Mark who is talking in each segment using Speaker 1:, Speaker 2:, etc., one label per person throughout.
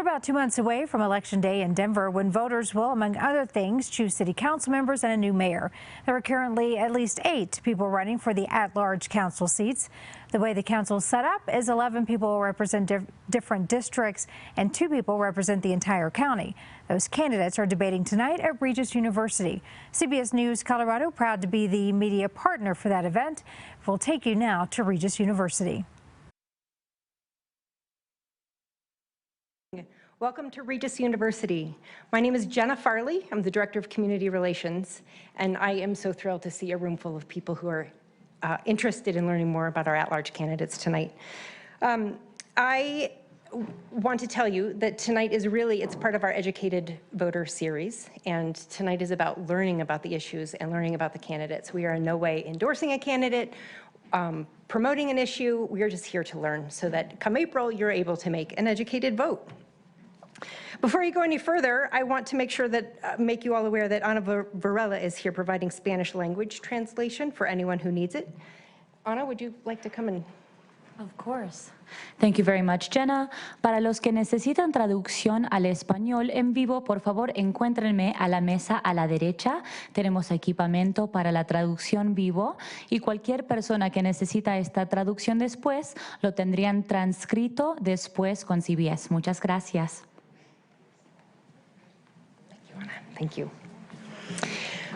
Speaker 1: We're about 2 months away from Election Day in Denver, when voters will, among other things, choose city council members and a new mayor. There are currently at least 8 people running for the at-large council seats. The way the council is set up is 11 people will represent different districts and 2 people represent the entire county. Those candidates are debating tonight at Regis University. CBS News Colorado, proud to be the media partner for that event. We'll take you now to Regis University.
Speaker 2: Welcome to Regis University. My name is Jenna Farley. I'm the Director of Community Relations, and I am so thrilled to see a room full of people who are interested in learning more about our at-large candidates tonight. I want to tell you that tonight is really, it's part of our Educated Voter series, and tonight is about learning about the issues and learning about the candidates. We are in no way endorsing a candidate, promoting an issue. We are just here to learn so that come April, you're able to make an educated vote. Before you go any further, I want to make sure that make you all aware that Ana Varela is here providing Spanish language translation for anyone who needs it. Ana, would you like to come in?
Speaker 3: Of course. Thank you very much, Jenna. Para los que necesitan traducción al español en vivo, por favor, encuéntrenme a la mesa a la derecha. Tenemos equipamiento para la traducción vivo y cualquier persona que necesita esta traducción después, lo tendrían transcrito después con CBS. Muchas gracias.
Speaker 2: Thank you.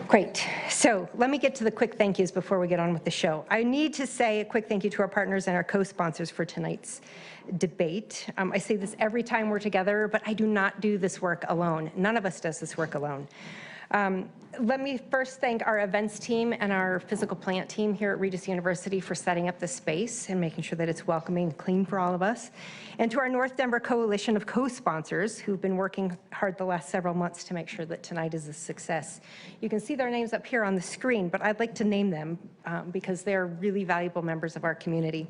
Speaker 2: Great. So let me get to the quick thank yous before we get on with the show. I need to say a quick thank you to our partners and our co-sponsors for tonight's debate. I say this every time we're together, but I do not do this work alone. None of us does this work alone. Let me first thank our events team and our physical plant team here at Regis University for setting up the space and making sure that it's welcoming and clean for all of us. And to our North Denver Coalition of co-sponsors who've been working hard the last several months to make sure that tonight is a success. You can see their names up here on the screen, but I'd like to name them because they're really valuable members of our community.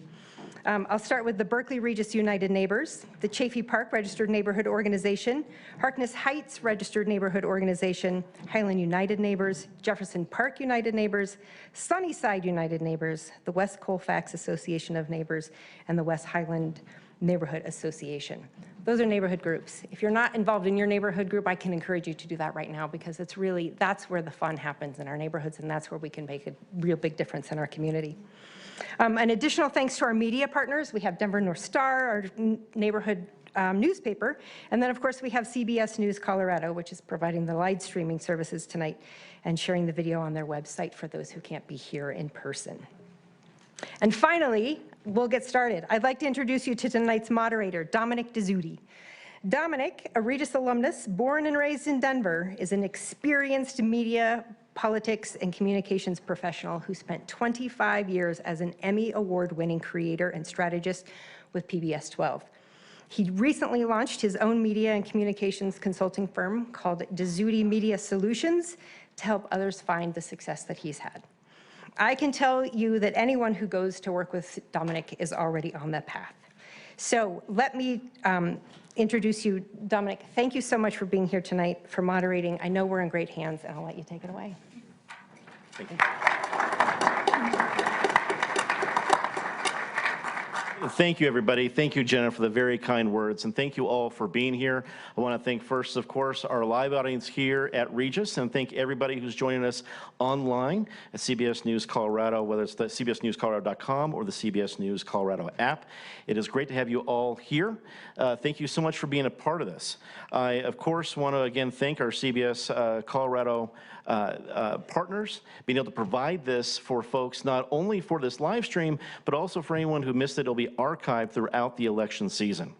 Speaker 2: I'll start with the Berkeley Regis United Neighbors, the Chaffee Park Registered Neighborhood Organization, Harkness Heights Registered Neighborhood Organization, Highland United Neighbors, Jefferson Park United Neighbors, Sunnyside United Neighbors, the West Colfax Association of Neighbors, and the West Highland Neighborhood Association. Those are neighborhood groups. If you're not involved in your neighborhood group, I can encourage you to do that right now because it's really, that's where the fun happens in our neighborhoods and that's where we can make a real big difference in our community. An additional thanks to our media partners. We have Denver North Star, our neighborhood newspaper, and then of course we have CBS News Colorado, which is providing the live streaming services tonight and sharing the video on their website for those who can't be here in person. And finally, we'll get started. I'd like to introduce you to tonight's moderator, Dominic Dezzutti. Dominic, a Regis alumnus, born and raised in Denver, is an experienced media, politics, and communications professional who spent 25 years as an Emmy Award-winning creator and strategist with PBS 12. He recently launched his own media and communications consulting firm called Dezzutti Media Solutions to help others find the success that he's had. I can tell you that anyone who goes to work with Dominic is already on that path. So let me introduce you, Dominic. Thank you so much for being here tonight, for moderating. I know we're in great hands, and I'll let you take it away.
Speaker 4: Thank you. Thank you, everybody. Thank you, Jenna, for the very kind words, and thank you all for being here. I want to thank first, of course, our live audience here at Regis, and thank everybody who's joining us online at CBS News Colorado, whether it's the cbsnewscolorado.com or the CBS News Colorado app. It is great to have you all here. Thank you so much for being a part of this. I, of course, want to again thank our CBS Colorado partners, being able to provide this for folks, not only for this live stream, but also for anyone who missed it. It'll be archived throughout the election season.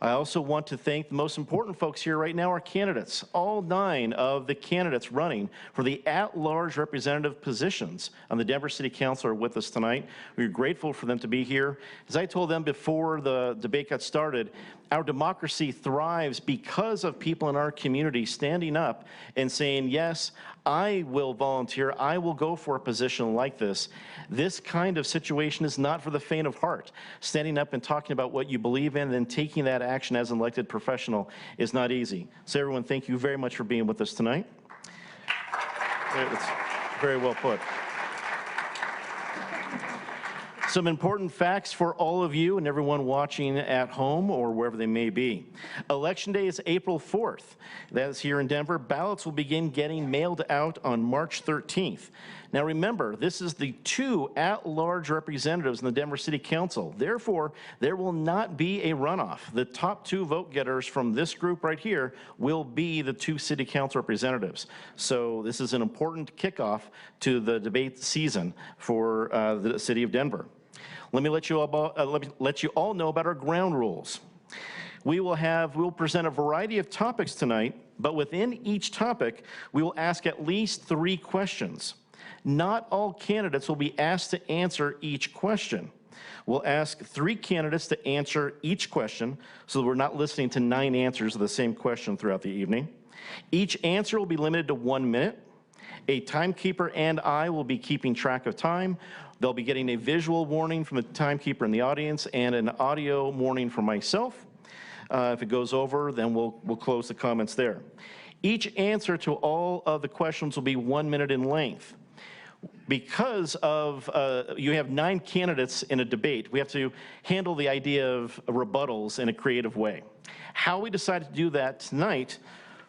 Speaker 4: I also want to thank the most important folks here right now, our candidates. All 9 of the candidates running for the at-large representative positions on the Denver City Council are with us tonight. We're grateful for them to be here. As I told them before the debate got started, our democracy thrives because of people in our community standing up and saying, yes, I will volunteer, I will go for a position like this. This kind of situation is not for the faint of heart. Standing up and talking about what you believe in and then taking that action as an elected professional is not easy. So everyone, thank you very much for being with us tonight. It's very well put. Some important facts for all of you and everyone watching at home or wherever they may be. Election Day is April 4th. That is here in Denver. Ballots will begin getting mailed out on March 13th. Now remember, this is the 2 at-large representatives in the Denver City Council. Therefore, there will not be a runoff. The top 2 vote getters from this group right here will be the 2 City Council representatives. So this is an important kickoff to the debate season for the City of Denver. Let me let you all know about our ground rules. We'll present a variety of topics tonight, but within each topic, we will ask at least 3 questions. Not all candidates will be asked to answer each question. We'll ask 3 candidates to answer each question, so that we're not listening to 9 answers of the same question throughout the evening. Each answer will be limited to 1 minute. A timekeeper and I will be keeping track of time. They'll be getting a visual warning from the timekeeper in the audience and an audio warning from myself. If it goes over, then we'll close the comments there. Each answer to all of the questions will be 1 minute in length. Because of you have 9 candidates in a debate, we have to handle the idea of rebuttals in a creative way. How we decided to do that tonight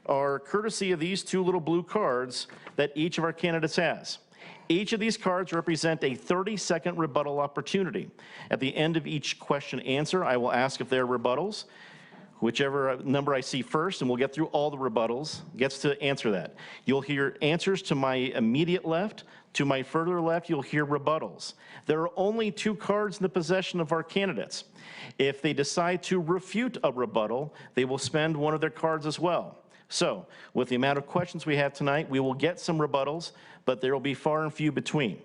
Speaker 4: are courtesy of these 2 little blue cards that each of our candidates has. Each of these cards represent a 30-second rebuttal opportunity. At the end of each question answer, I will ask if there are rebuttals. Whichever number I see first, and we'll get through all the rebuttals, gets to answer that. You'll hear answers to my immediate left. To my further left, you'll hear rebuttals. There are only 2 cards in the possession of our candidates. If they decide to refute a rebuttal, they will spend one of their cards as well. So, with the amount of questions we have tonight, we will get some rebuttals, but there will be far and few between.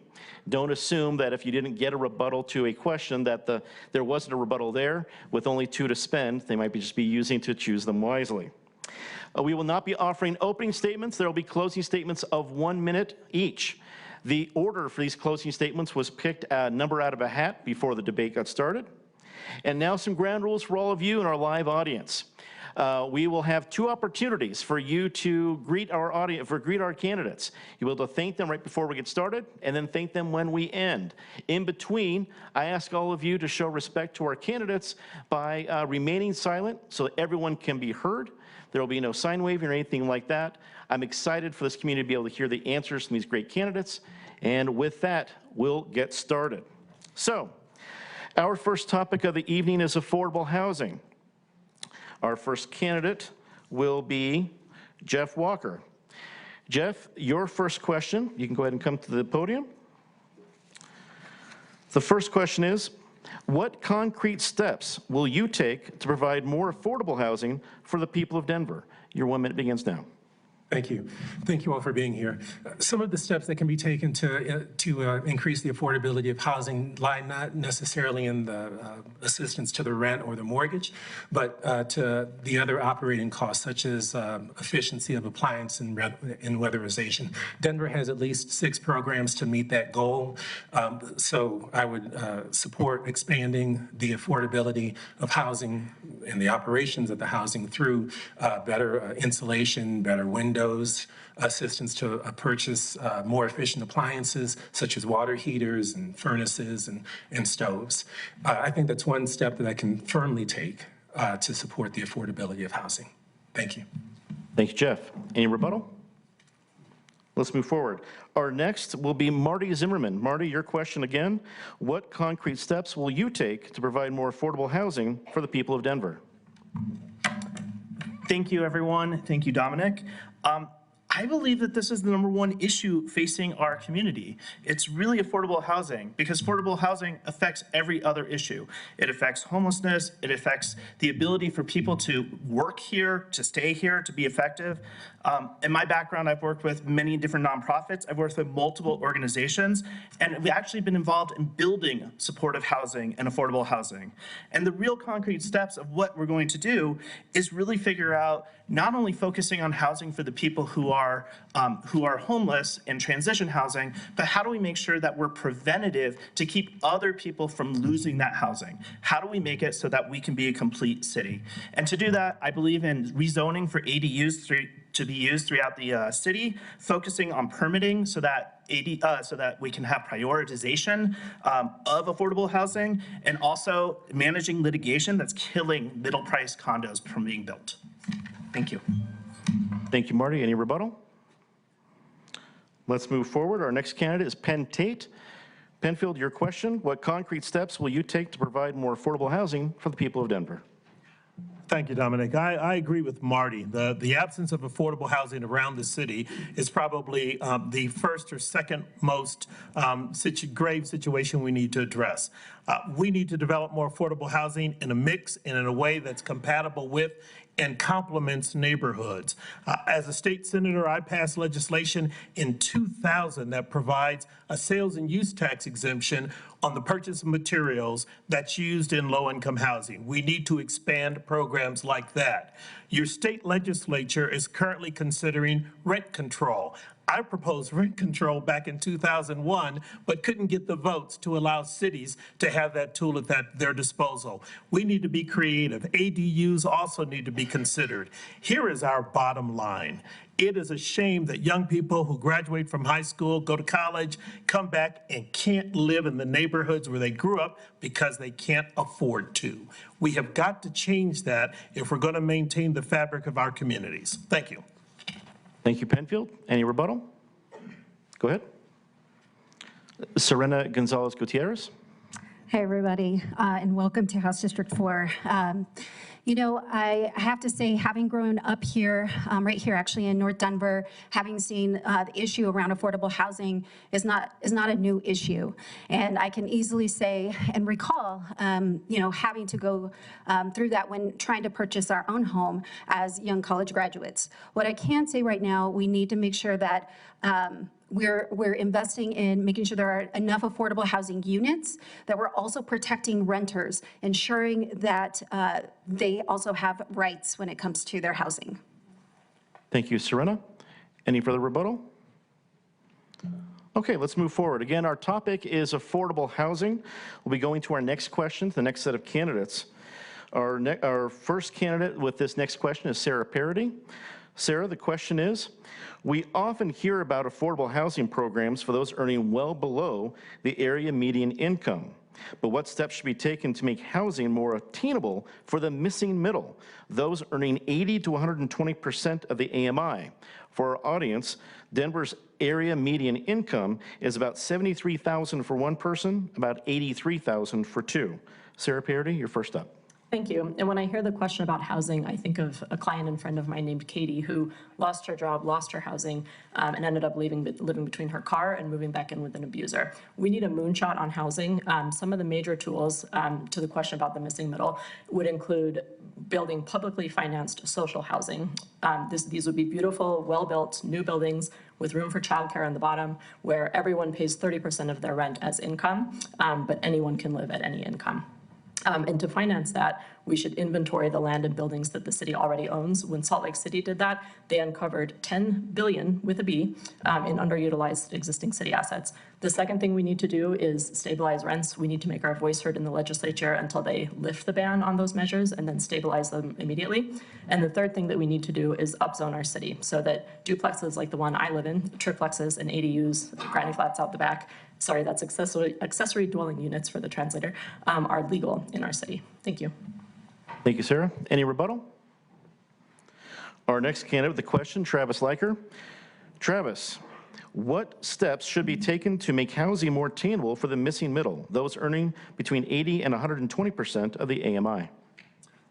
Speaker 4: Don't assume that if you didn't get a rebuttal to a question that there wasn't a rebuttal there. With only 2 to spend, they might just be using to choose them wisely. We will not be offering opening statements. There will be closing statements of 1 minute each. The order for these closing statements was picked a number out of a hat before the debate got started. And now some ground rules for all of you in our live audience. We will have 2 opportunities for you to greet our audience, greet our candidates. You'll be able to thank them right before we get started, and then thank them when we end. In between, I ask all of you to show respect to our candidates by remaining silent so that everyone can be heard. There will be no sign waving or anything like that. I'm excited for this community to be able to hear the answers from these great candidates. And with that, we'll get started. So, our first topic of the evening is affordable housing. Our first candidate will be Jeff Walker. Jeff, your first question, you can go ahead and come to the podium. The first question is, what concrete steps will you take to provide more affordable housing for the people of Denver? Your 1 minute begins now.
Speaker 5: Thank you. Thank you all for being here. Some of the steps that can be taken to increase the affordability of housing lie not necessarily in the assistance to the rent or the mortgage, but to the other operating costs, such as efficiency of appliance and weatherization. Denver has at least 6 programs to meet that goal. So I would support expanding the affordability of housing and the operations of the housing through better insulation, better windows, assistance to purchase more efficient appliances such as water heaters and furnaces and stoves. I think that's one step that I can firmly take to support the affordability of housing. Thank you.
Speaker 4: Thank you, Jeff. Any rebuttal? Let's move forward. Our next will be Marty Zimmerman. Marty, your question again. What concrete steps will you take to provide more affordable housing for the people of Denver?
Speaker 6: Thank you, everyone. Thank you, Dominic. I believe that this is the #1 issue facing our community. It's really affordable housing, because affordable housing affects every other issue. It affects homelessness. It affects the ability for people to work here, to stay here, to be effective. In my background, I've worked with many different nonprofits. I've worked with multiple organizations, and we've actually been involved in building supportive housing and affordable housing. And the real concrete steps of what we're going to do is really figure out not only focusing on housing for the people who are homeless and transition housing, but how do we make sure that we're preventative to keep other people from losing that housing? How do we make it so that we can be a complete city? And to do that, I believe in rezoning for ADUs to be used throughout the city, focusing on permitting so that so that we can have prioritization of affordable housing, and also managing litigation that's killing middle-priced condos from being built. Thank you.
Speaker 4: Thank you, Marty. Any rebuttal? Let's move forward. Our next candidate is Penn Tate. Penfield, your question: what concrete steps will you take to provide more affordable housing for the people of Denver?
Speaker 5: Thank you, Dominic. I agree with Marty. The absence of affordable housing around the city is probably the first or second most grave situation we need to address. We need to develop more affordable housing in a mix and in a way that's compatible with and complements neighborhoods. As a state senator, I passed legislation in 2000 that provides a sales and use tax exemption on the purchase of materials that's used in low-income housing. We need to expand programs like that. Your state legislature is currently considering rent control. I proposed rent control back in 2001, but couldn't get the votes to allow cities to have that tool at their disposal. We need to be creative. ADUs also need to be considered. Here is our bottom line. It is a shame that young people who graduate from high school, go to college, come back and can't live in the neighborhoods where they grew up because they can't afford to. We have got to change that if we're going to maintain the fabric of our communities. Thank you.
Speaker 4: Thank you, Penfield. Any rebuttal? Go ahead. Serena Gonzalez Gutierrez.
Speaker 7: Hey, everybody, and welcome to House District 4. You know, I have to say, having grown up here, right here actually in North Denver, having seen the issue around affordable housing is not a new issue. And I can easily say and recall, you know, having to go through that when trying to purchase our own home as young college graduates. What I can say right now, we need to make sure that we're investing in making sure there are enough affordable housing units, that we're also protecting renters, ensuring that they also have rights when it comes to their housing.
Speaker 4: Thank you, Serena. Any further rebuttal? Okay, let's move forward. Again, our topic is affordable housing. We'll be going to our next question, the next set of candidates. Our first candidate with this next question is Sarah Parody. Sarah, the question is: we often hear about affordable housing programs for those earning well below the area median income. But what steps should be taken to make housing more attainable for the missing middle, those earning 80 to 120% of the AMI? For our audience, Denver's area median income is about $73,000 for one person, about $83,000 for two. Sarah Parody, you're first up.
Speaker 8: Thank you. And when I hear the question about housing, I think of a client and friend of mine named Katie, who lost her job, lost her housing, and ended up living between her car and moving back in with an abuser. We need a moonshot on housing. Some of the major tools to the question about the missing middle would include building publicly financed social housing. These would be beautiful, well-built new buildings with room for childcare on the bottom, where everyone pays 30% of their rent as income, but anyone can live at any income. And to finance that, we should inventory the land and buildings that the city already owns. When Salt Lake City did that, they uncovered $10 billion with a B in underutilized existing city assets. The second thing we need to do is stabilize rents. We need to make our voice heard in the legislature until they lift the ban on those measures and then stabilize them immediately. And the third thing that we need to do is upzone our city so that duplexes like the one I live in, triplexes and ADUs, granny flats out the back, sorry, that's accessory dwelling units for the translator, are legal in our city. Thank you.
Speaker 4: Thank you, Sarah. Any rebuttal? Our next candidate with the question, Travis Leiker. Travis, what steps should be taken to make housing more attainable for the missing middle, those earning between 80 and 120% of the AMI?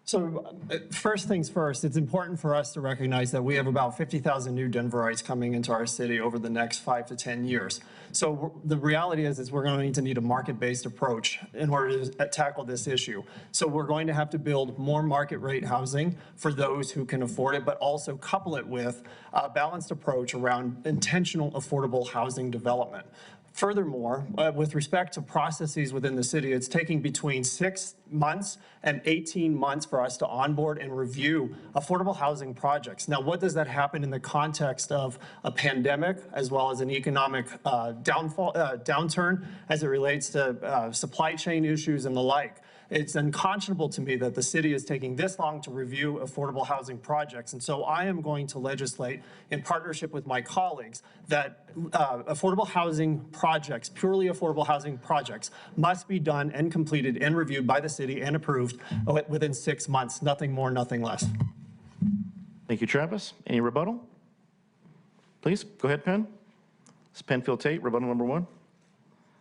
Speaker 9: So first things first, it's important for us to recognize that we have about 50,000 new Denverites coming into our city over the next 5 to 10 years. So the reality is we're going to need a market-based approach in order to tackle this issue. So we're going to have to build more market rate housing for those who can afford it, but also couple it with a balanced approach around intentional affordable housing development. Furthermore, with respect to processes within the city, it's taking between 6 months and 18 months for us to onboard and review affordable housing projects. Now, what does that happen in the context of a pandemic as well as an economic downturn as it relates to supply chain issues and the like? It's unconscionable to me that the city is taking this long to review affordable housing projects. And so I am going to legislate in partnership with my colleagues that affordable housing projects, purely affordable housing projects, must be done and completed and reviewed by the city and approved within 6 months, nothing more, nothing less.
Speaker 4: Thank you, Travis. Any rebuttal? Please, go ahead, Penn. It's Penfield Tate, rebuttal number 1.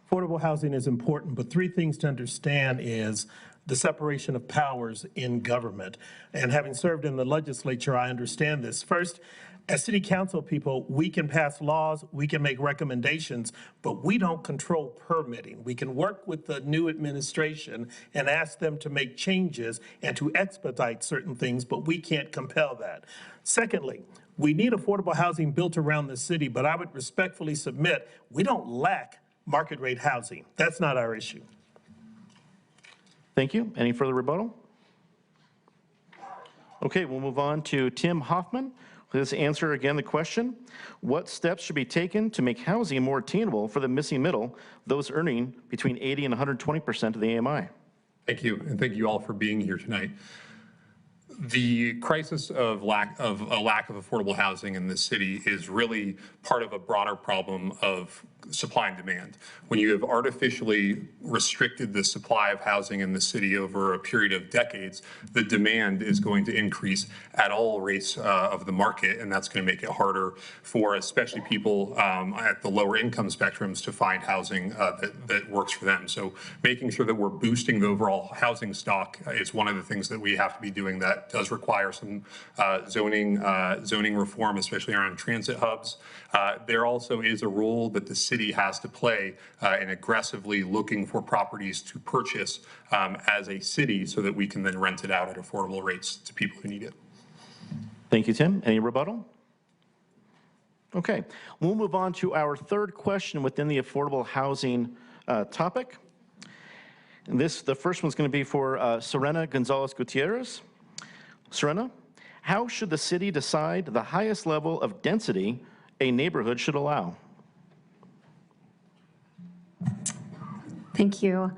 Speaker 10: Affordable housing is important, but 3 things to understand is the separation of powers in government. And having served in the legislature, I understand this. First, as city council people, we can pass laws, we can make recommendations, but we don't control permitting. We can work with the new administration and ask them to make changes and to expedite certain things, but we can't compel that. Secondly, we need affordable housing built around the city, but I would respectfully submit we don't lack market rate housing. That's not our issue.
Speaker 4: Thank you. Any further rebuttal? Okay, we'll move on to Tim Hoffman. Let's answer again the question. What steps should be taken to make housing more attainable for the missing middle, those earning between 80 and 120% of the AMI?
Speaker 11: Thank you, and thank you all for being here tonight. The crisis of a lack of affordable housing in this city is really part of a broader problem of supply and demand. When you have artificially restricted the supply of housing in the city over a period of decades, the demand is going to increase at all rates of the market, and that's going to make it harder for especially people at the lower income spectrums to find housing that works for them. So making sure that we're boosting the overall housing stock is one of the things that we have to be doing. That does require some zoning reform, especially around transit hubs. There also is a role that the city has to play in aggressively looking for properties to purchase as a city so that we can then rent it out at affordable rates to people who need it.
Speaker 4: Thank you, Tim. Any rebuttal? Okay, we'll move on to our third question within the affordable housing topic. And the first one's going to be for Serena Gonzalez Gutierrez. Serena, how should the city decide the highest level of density a neighborhood should allow?
Speaker 7: Thank you.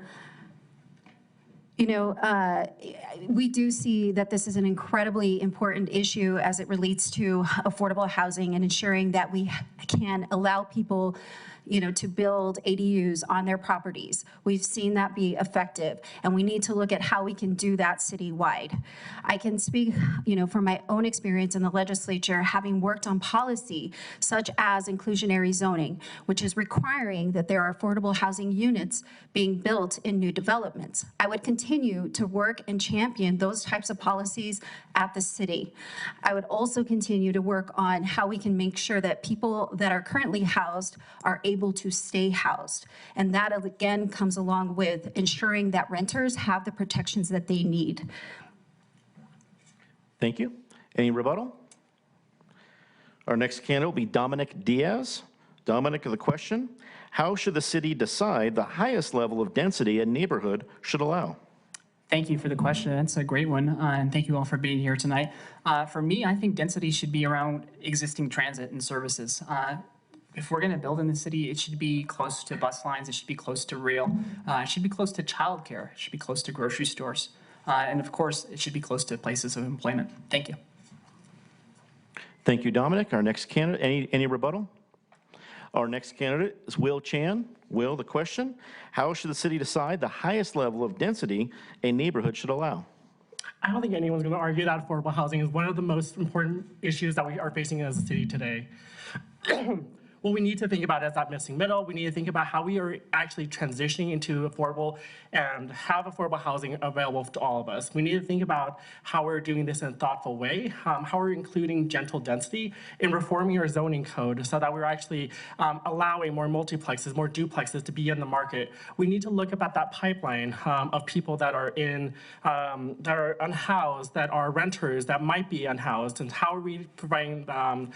Speaker 7: You know, we do see that this is an incredibly important issue as it relates to affordable housing and ensuring that we can allow people, you know, to build ADUs on their properties. We've seen that be effective, and we need to look at how we can do that citywide. I can speak, you know, from my own experience in the legislature, having worked on policy such as inclusionary zoning, which is requiring that there are affordable housing units being built in new developments. I would continue to work and champion those types of policies at the city. I would also continue to work on how we can make sure that people that are currently housed are able to stay housed. And that again comes along with ensuring that renters have the protections that they need.
Speaker 4: Thank you. Any rebuttal? Our next candidate will be Dominic Diaz. Dominic, the question, how should the city decide the highest level of density a neighborhood should allow?
Speaker 12: Thank you for the question. That's a great one, and thank you all for being here tonight. For me, I think density should be around existing transit and services. If we're going to build in the city, it should be close to bus lines, it should be close to rail, it should be close to childcare, it should be close to grocery stores, and of course, it should be close to places of employment. Thank you.
Speaker 4: Thank you, Dominic. Our next candidate, any rebuttal? Our next candidate is Will Chan. Will, the question, how should the city decide the highest level of density a neighborhood should allow?
Speaker 13: I don't think anyone's going to argue that affordable housing is one of the most important issues that we are facing as a city today. What we need to think about is that missing middle. We need to think about how we are actually transitioning into affordable and have affordable housing available to all of us. We need to think about how we're doing this in a thoughtful way, how we're including gentle density in reforming our zoning code so that we're actually allowing more multiplexes, more duplexes to be in the market. We need to look about that pipeline of people that are that are unhoused, that are renters, that might be unhoused, and how are we providing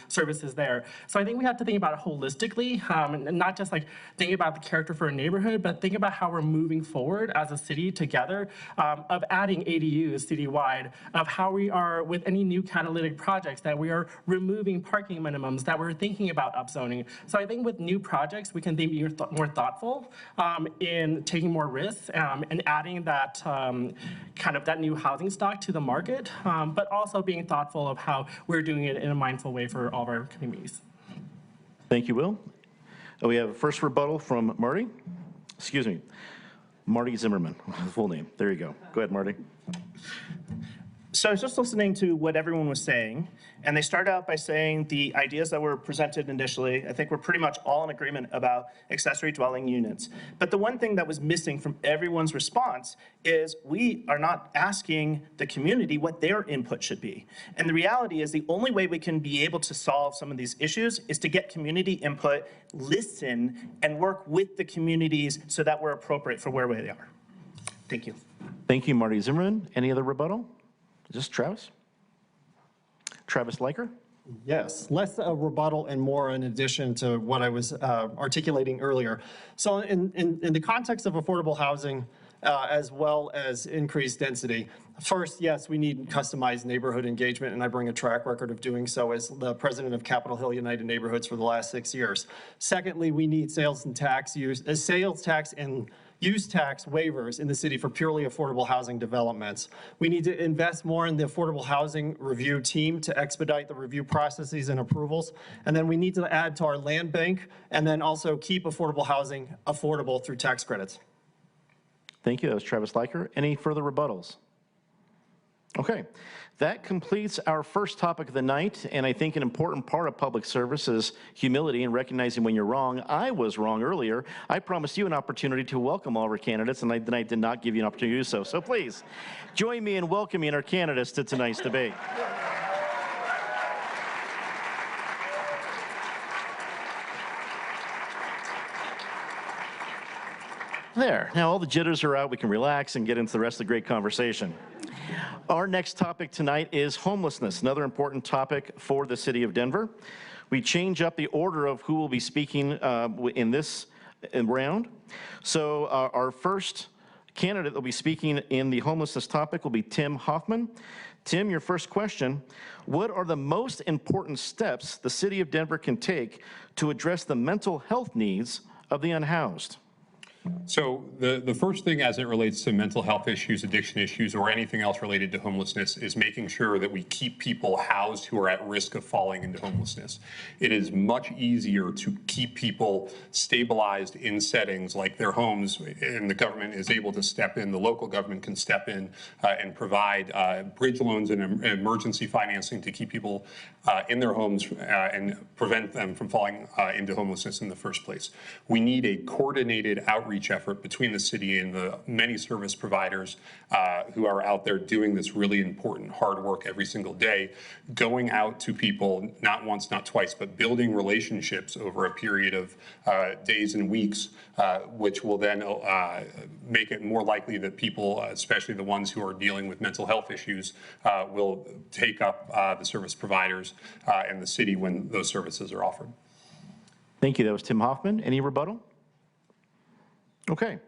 Speaker 13: services there. So I think we have to think about a holistically, and not just like thinking about the character for a neighborhood, but think about how we're moving forward as a city together, of adding ADUs citywide, of how we are with any new catalytic projects, that we are removing parking minimums, that we're thinking about upzoning. So I think with new projects, we can be more thoughtful in taking more risks and adding that kind of that new housing stock to the market, but also being thoughtful of how we're doing it in a mindful way for all of our communities.
Speaker 4: Thank you, Will. We have a first rebuttal from Marty. Excuse me, Marty Zimmerman, full name. There you go. Go ahead, Marty.
Speaker 6: So I was just listening to what everyone was saying, and they started out by saying the ideas that were presented initially, I think we're pretty much all in agreement about accessory dwelling units. But the one thing that was missing from everyone's response is we are not asking the community what their input should be. And the reality is the only way we can be able to solve some of these issues is to get community input, listen, and work with the communities so that we're appropriate for where they are. Thank you.
Speaker 4: Thank you, Marty Zimmerman. Any other rebuttal? Is this Travis? Travis Leiker?
Speaker 9: Yes, less a rebuttal and more in addition to what I was articulating earlier. So in the context of affordable housing, as well as increased density, first, yes, we need customized neighborhood engagement, and I bring a track record of doing so as the president of Capitol Hill United Neighborhoods for the last 6 years. Secondly, we need sales tax and use tax waivers in the city for purely affordable housing developments. We need to invest more in the affordable housing review team to expedite the review processes and approvals. And then we need to add to our land bank and then also keep affordable housing affordable through tax credits.
Speaker 4: Thank you. That was Travis Leiker. Any further rebuttals? Okay, that completes our first topic of the night, and I think an important part of public service is humility and recognizing when you're wrong. I was wrong earlier. I promised you an opportunity to welcome all of our candidates, and I did not give you an opportunity to do so. So please, join me in welcoming our candidates to tonight's debate. There, now all the jitters are out, we can relax and get into the rest of the great conversation. Our next topic tonight is homelessness, another important topic for the city of Denver. We change up the order of who will be speaking in this round. So our first candidate that will be speaking in the homelessness topic will be Tim Hoffman. Tim, your first question, what are the most important steps the city of Denver can take to address the mental health needs of the unhoused?
Speaker 11: So the first thing as it relates to mental health issues, addiction issues, or anything else related to homelessness is making sure that we keep people housed who are at risk of falling into homelessness. It is much easier to keep people stabilized in settings like their homes, and the government is able to step in, the local government can step in and provide bridge loans and emergency financing to keep people in their homes and prevent them from falling into homelessness in the first place. We need a coordinated outreach effort between the city and the many service providers who are out there doing this really important hard work every single day, going out to people not once, not twice, but building relationships over a period of days and weeks, which will then make it more likely that people, especially the ones who are dealing with mental health issues, will take up the service providers and the city when those services are offered.
Speaker 4: Thank you. That was Tim Hoffman. Any rebuttal? Okay,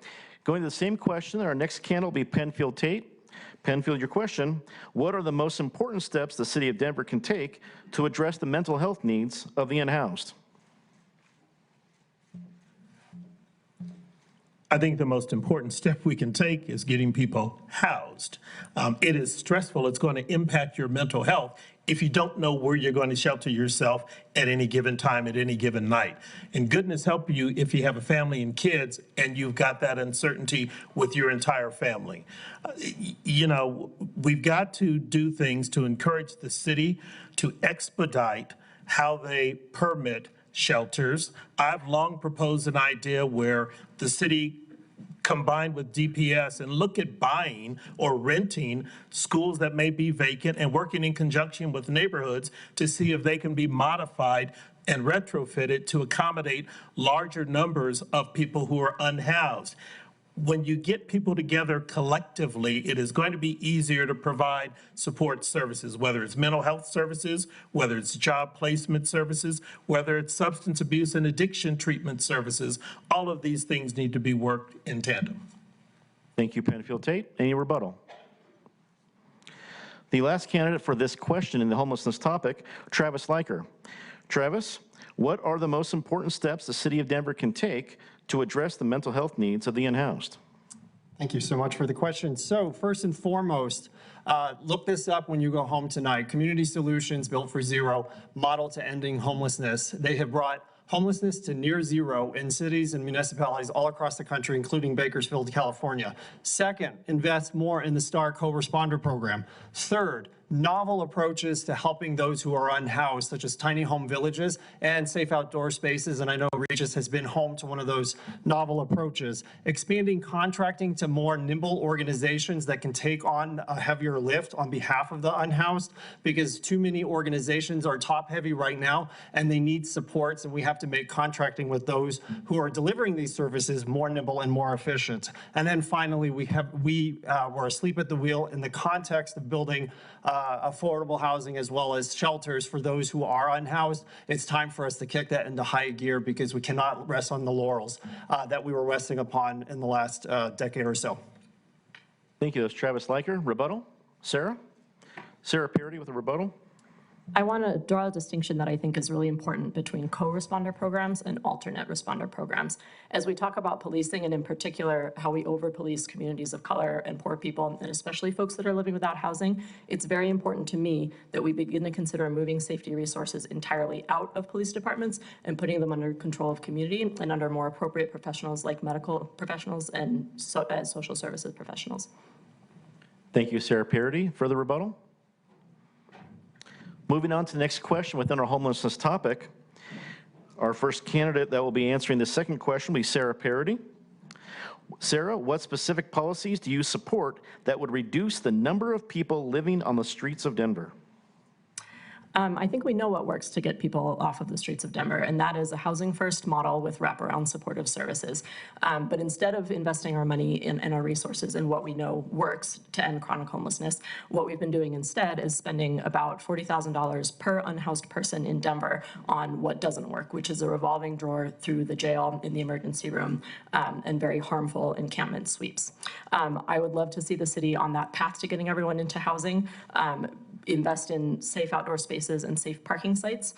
Speaker 4: going to the same question, our next candidate will be Penfield Tate. Penfield, your question, what are the most important steps the city of Denver can take to address the mental health needs of the unhoused?
Speaker 10: I think the most important step we can take is getting people housed. It is stressful. It's going to impact your mental health if you don't know where you're going to shelter yourself at any given time, at any given night. And goodness help you if you have a family and kids and you've got that uncertainty with your entire family. You know, we've got to do things to encourage the city to expedite how they permit shelters. I've long proposed an idea where the city combined with DPS and look at buying or renting schools that may be vacant and working in conjunction with neighborhoods to see if they can be modified and retrofitted to accommodate larger numbers of people who are unhoused. When you get people together collectively, it is going to be easier to provide support services, whether it's mental health services, whether it's job placement services, whether it's substance abuse and addiction treatment services. All of these things need to be worked in tandem.
Speaker 4: Thank you, Penfield Tate. Any rebuttal? The last candidate for this question in the homelessness topic, Travis Leiker. Travis, what are the most important steps the City of Denver can take to address the mental health needs of the unhoused?
Speaker 9: Thank you so much for the question. So first and foremost, look this up when you go home tonight. Community Solutions Built for Zero, model to ending homelessness. They have brought homelessness to near zero in cities and municipalities all across the country, including Bakersfield, California. Second, invest more in the STAR co-responder program. Third, novel approaches to helping those who are unhoused, such as tiny home villages and safe outdoor spaces. And I know Regis has been home to one of those novel approaches. Expanding contracting to more nimble organizations that can take on a heavier lift on behalf of the unhoused, because too many organizations are top heavy right now and they need supports, and we have to make contracting with those who are delivering these services more nimble and more efficient. And then finally, we were asleep at the wheel in the context of building affordable housing as well as shelters for those who are unhoused. It's time for us to kick that into high gear, because we cannot rest on the laurels that we were resting upon in the last decade or so.
Speaker 4: Thank you. That's Travis Leiker. Rebuttal? Sarah? Sarah Parody with a rebuttal.
Speaker 8: I want to draw a distinction that I think is really important between co-responder programs and alternate responder programs. As we talk about policing, and in particular how we over-police communities of color and poor people, and especially folks that are living without housing, it's very important to me that we begin to consider moving safety resources entirely out of police departments and putting them under control of community and under more appropriate professionals like medical professionals and social services professionals.
Speaker 4: Thank you, Sarah Parody. Further rebuttal? Moving on to the next question within our homelessness topic. Our first candidate that will be answering the second question will be Sarah Parody. Sarah, what specific policies do you support that would reduce the number of people living on the streets of Denver?
Speaker 8: I think we know what works to get people off of the streets of Denver, and that is a housing first model with wraparound supportive services. But instead of investing our money and our resources in what we know works to end chronic homelessness, what we've been doing instead is spending about $40,000 per unhoused person in Denver on what doesn't work, which is a revolving door through the jail, in the emergency room, and very harmful encampment sweeps. I would love to see the city on that path to getting everyone into housing. Invest in safe outdoor spaces and safe parking sites,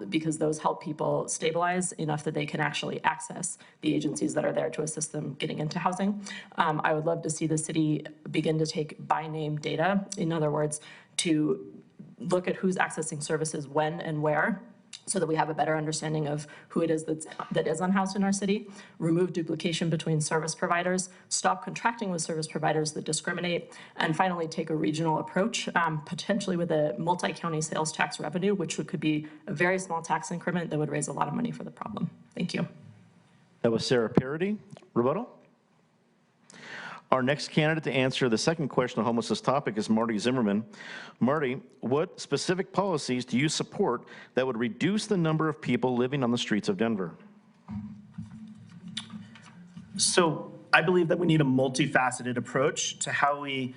Speaker 8: because those help people stabilize enough that they can actually access the agencies that are there to assist them getting into housing. I would love to see the city begin to take by name data. In other words, to look at who's accessing services when and where, so that we have a better understanding of who it is that is unhoused in our city, remove duplication between service providers, stop contracting with service providers that discriminate, and finally take a regional approach, potentially with a multi-county sales tax revenue, which could be a very small tax increment that would raise a lot of money for the problem. Thank you.
Speaker 4: That was Sarah Parody. Rebuttal? Our next candidate to answer the second question on homelessness topic is Marty Zimmerman. Marty, what specific policies do you support that would reduce the number of people living on the streets of Denver?
Speaker 6: So I believe that we need a multifaceted approach to how we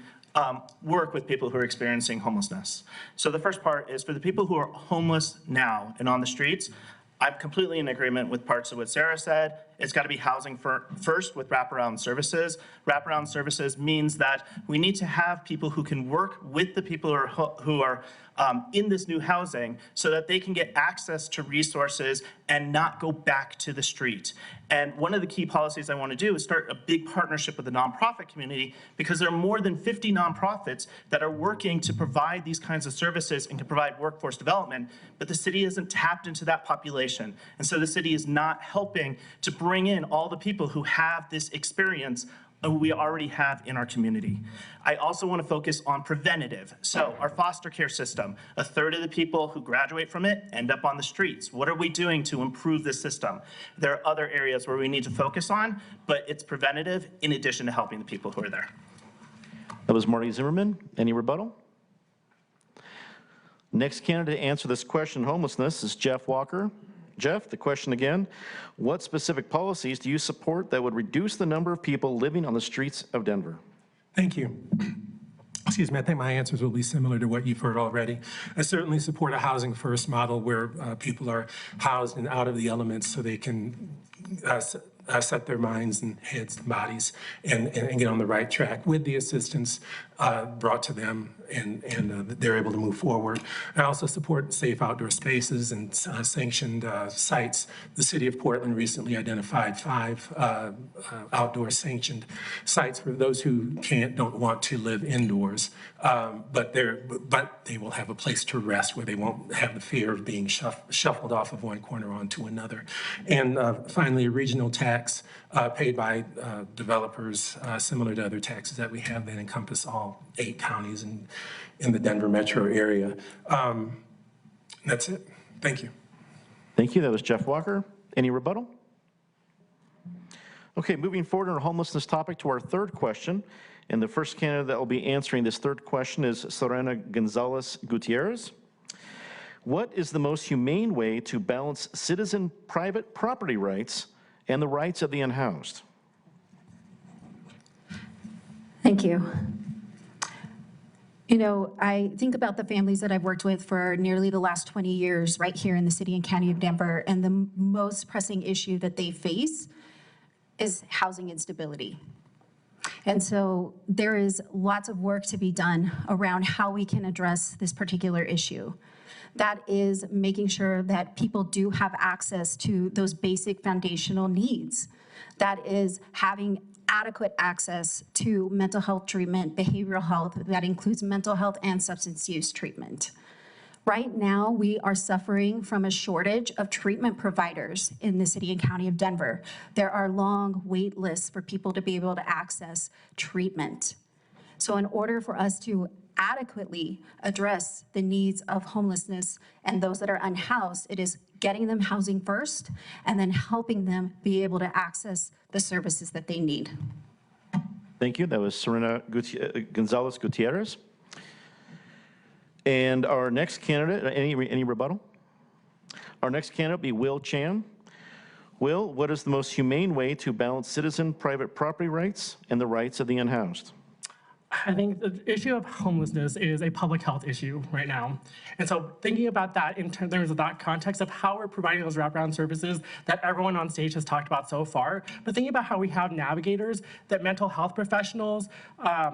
Speaker 6: work with people who are experiencing homelessness. So the first part is for the people who are homeless now and on the streets. I'm completely in agreement with parts of what Sarah said. It's got to be housing first with wraparound services. Wraparound services means that we need to have people who can work with the people who are in this new housing so that they can get access to resources and not go back to the street. And one of the key policies I want to do is start a big partnership with the nonprofit community, because there are more than 50 nonprofits that are working to provide these kinds of services and can provide workforce development, but the city isn't tapped into that population. And so the city is not helping to bring in all the people who have this experience we already have in our community. I also want to focus on preventative. So our foster care system, a third of the people who graduate from it end up on the streets. What are we doing to improve the system? There are other areas where we need to focus on, but it's preventative in addition to helping the people who are there.
Speaker 4: That was Marty Zimmerman. Any rebuttal? Next candidate to answer this question on homelessness is Jeff Walker. Jeff, the question again, what specific policies do you support that would reduce the number of people living on the streets of Denver?
Speaker 5: Thank you. Excuse me, I think my answers will be similar to what you've heard already. I certainly support a housing first model where people are housed and out of the elements so they can set their minds and heads and bodies and get on the right track with the assistance brought to them, and they're able to move forward. I also support safe outdoor spaces and sanctioned sites. The city of Portland recently identified 5 outdoor sanctioned sites for those who don't want to live indoors, but they will have a place to rest where they won't have the fear of being shuffled off of one corner onto another. And finally, a regional tax paid by developers similar to other taxes that we have that encompass all 8 counties in the Denver metro area. That's it. Thank you.
Speaker 4: Thank you. That was Jeff Walker. Any rebuttal? Okay, moving forward on our homelessness topic to our third question. And the first candidate that will be answering this third question is Serena Gonzalez Gutierrez. What is the most humane way to balance citizen private property rights and the rights of the unhoused?
Speaker 7: Thank you. You know, I think about the families that I've worked with for nearly the last 20 years right here in the city and county of Denver, and the most pressing issue that they face is housing instability. And so there is lots of work to be done around how we can address this particular issue. That is making sure that people do have access to those basic foundational needs. That is having adequate access to mental health treatment, behavioral health, that includes mental health and substance use treatment. Right now, we are suffering from a shortage of treatment providers in the city and county of Denver. There are long wait lists for people to be able to access treatment. So in order for us to adequately address the needs of homelessness and those that are unhoused, it is getting them housing first and then helping them be able to access the services that they need.
Speaker 4: Thank you. That was Serena Gonzalez Gutierrez. And our next candidate, any rebuttal? Our next candidate will be Will Chan. Will, what is the most humane way to balance citizen private property rights and the rights of the unhoused?
Speaker 13: I think the issue of homelessness is a public health issue right now. And so thinking about that in terms of that context of how we're providing those wraparound services that everyone on stage has talked about so far, but thinking about how we have navigators, that mental health professionals,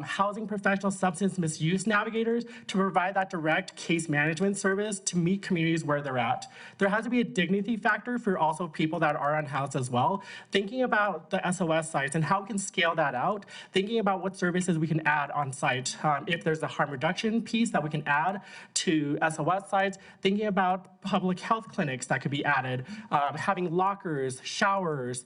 Speaker 13: housing professionals, substance misuse navigators to provide that direct case management service to meet communities where they're at. There has to be a dignity factor for also people that are unhoused as well. Thinking about the SOS sites and how we can scale that out, thinking about what services we can add on site. If there's a harm reduction piece that we can add to SOS sites, thinking about public health clinics that could be added, having lockers, showers,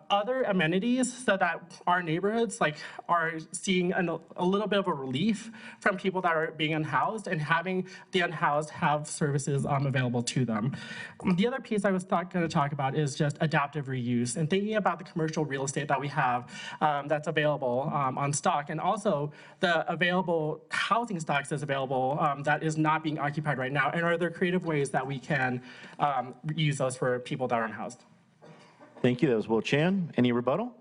Speaker 13: other amenities so that our neighborhoods are seeing a little bit of a relief from people that are being unhoused and having the unhoused have services available to them. The other piece I was going to talk about is just adaptive reuse and thinking about the commercial real estate that we have that's available on stock, and also the available housing stocks that's available that is not being occupied right now, and are there creative ways that we can use those for people that are unhoused.
Speaker 4: Thank you. That was Will Chan. Any rebuttal?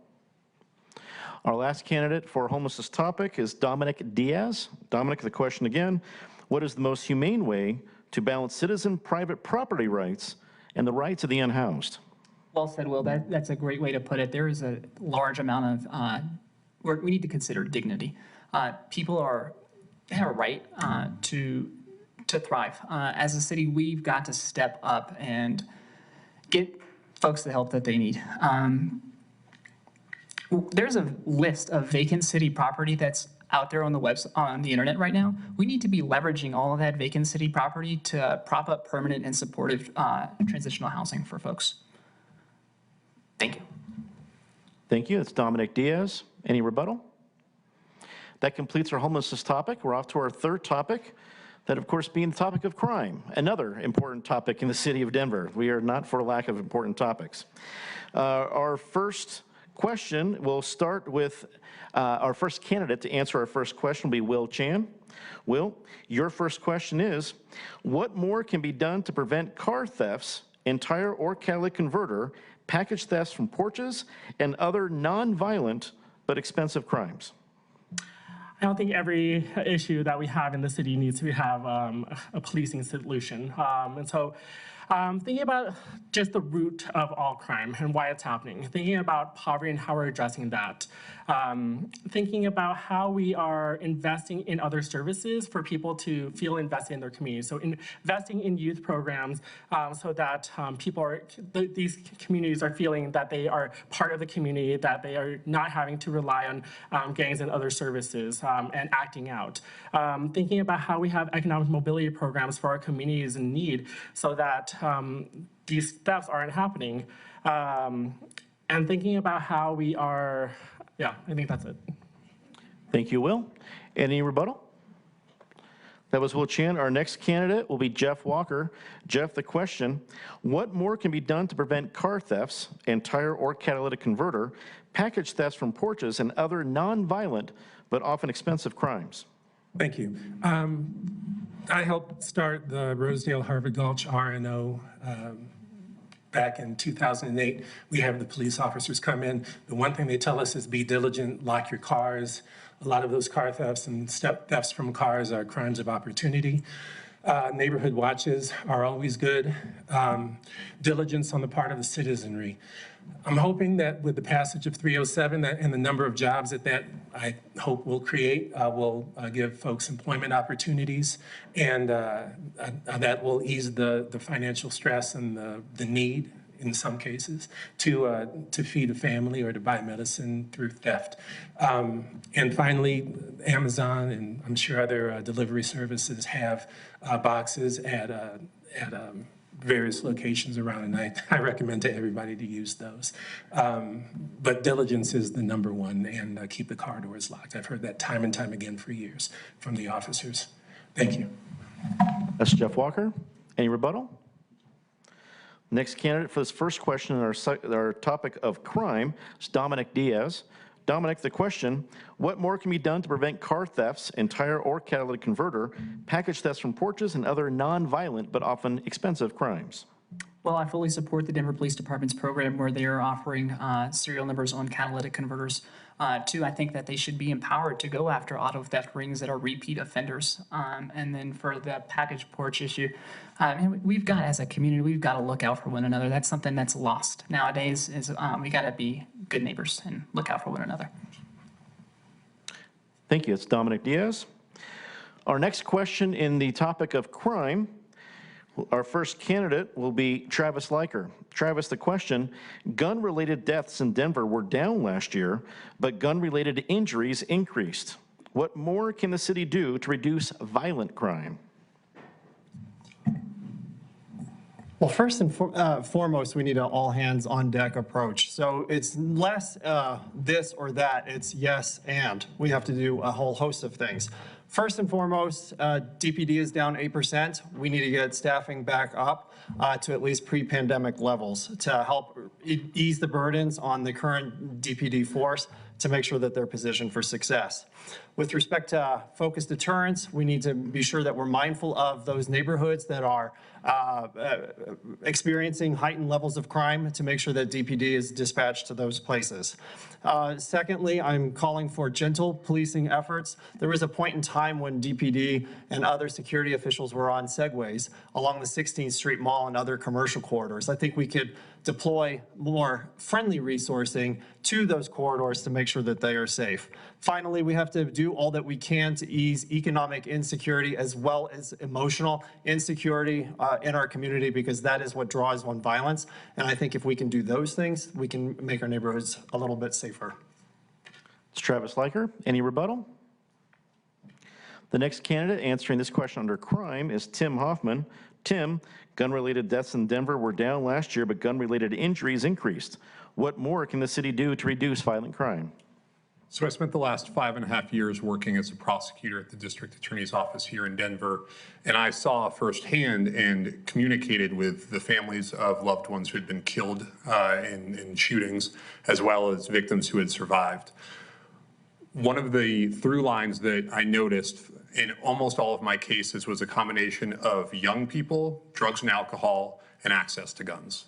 Speaker 4: Our last candidate for homelessness topic is Dominic Diaz. Dominic, the question again, what is the most humane way to balance citizen private property rights and the rights of the unhoused?
Speaker 12: Well said, Will. That's a great way to put it. There is a large amount of, we need to consider dignity. People have a right to thrive. As a city, we've got to step up and get folks the help that they need. There's a list of vacant city property that's out there on the internet right now. We need to be leveraging all of that vacant city property to prop up permanent and supportive transitional housing for folks. Thank you.
Speaker 4: Thank you. That's Dominic Diaz. Any rebuttal? That completes our homelessness topic. We're off to our third topic. That, of course, being the topic of crime, another important topic in the city of Denver. We are not for lack of important topics. Our first question will start with our first candidate to answer our first question will be Will Chan. Will, your first question is, what more can be done to prevent car thefts and tire or catalytic converter, package thefts from porches, and other non-violent but expensive crimes?
Speaker 13: I don't think every issue that we have in the city needs to have a policing solution. Thinking about just the root of all crime and why it's happening, thinking about poverty and how we're addressing that, thinking about how we are investing in other services for people to feel invested in their community. So investing in youth programs so that these communities are feeling that they are part of the community, that they are not having to rely on gangs and other services and acting out. Thinking about how we have economic mobility programs for our communities in need so that these thefts aren't happening. And thinking about how we are, yeah, I think that's it.
Speaker 4: Thank you, Will. Any rebuttal? That was Will Chan. Our next candidate will be Jeff Walker. Jeff, the question, what more can be done to prevent car thefts and tire or catalytic converter, package thefts from porches, and other non-violent but often expensive crimes?
Speaker 5: Thank you. I helped start the Rosedale Harvard Gulch RNO back in 2008. We have the police officers come in. The one thing they tell us is be diligent, lock your cars. A lot of those car thefts and thefts from cars are crimes of opportunity. Neighborhood watches are always good. Diligence on the part of the citizenry. I'm hoping that with the passage of 307 and the number of jobs that I hope will create will give folks employment opportunities, and that will ease the financial stress and the need in some cases to feed a family or to buy medicine through theft. And finally, Amazon and I'm sure other delivery services have boxes at various locations around, and I recommend to everybody to use those. But diligence is the number one, and keep the car doors locked. I've heard that time and time again for years from the officers. Thank you.
Speaker 4: That's Jeff Walker. Any rebuttal? Next candidate for this first question on our topic of crime is Dominic Diaz. Dominic, the question, what more can be done to prevent car thefts and tire or catalytic converter, package thefts from porches, and other non-violent but often expensive crimes?
Speaker 12: Well, I fully support the Denver Police Department's program where they are offering serial numbers on catalytic converters. Two, I think that they should be empowered to go after auto theft rings that are repeat offenders. And then for the package porch issue, we've got, as a community, we've got to look out for one another. That's something that's lost nowadays. Is we got to be good neighbors and look out for one another.
Speaker 4: Thank you. It's Dominic Diaz. Our next question in the topic of crime, our first candidate will be Travis Leiker. Travis, the question, gun-related deaths in Denver were down last year, but gun-related injuries increased. What more can the city do to reduce violent crime?
Speaker 9: Well, first and foremost, we need an all-hands-on-deck approach. So it's less this or that, it's yes and. We have to do a whole host of things. First and foremost, DPD is down 8%. We need to get staffing back up to at least pre-pandemic levels to help ease the burdens on the current DPD force to make sure that they're positioned for success. With respect to focused deterrence, we need to be sure that we're mindful of those neighborhoods that are experiencing heightened levels of crime to make sure that DPD is dispatched to those places. Secondly, I'm calling for gentle policing efforts. There was a point in time when DPD and other security officials were on segways along the 16th Street Mall and other commercial corridors. I think we could deploy more friendly resourcing to those corridors to make sure that they are safe. Finally, we have to do all that we can to ease economic insecurity as well as emotional insecurity in our community, because that is what draws on violence. And I think if we can do those things, we can make our neighborhoods a little bit safer.
Speaker 4: It's Travis Leiker. Any rebuttal? The next candidate answering this question under crime is Tim Hoffman. Tim, gun-related deaths in Denver were down last year, but gun-related injuries increased. What more can the city do to reduce violent crime?
Speaker 11: So I spent the last 5.5 years working as a prosecutor at the district attorney's office here in Denver, and I saw firsthand and communicated with the families of loved ones who had been killed in shootings, as well as victims who had survived. One of the through lines that I noticed in almost all of my cases was a combination of young people, drugs and alcohol, and access to guns.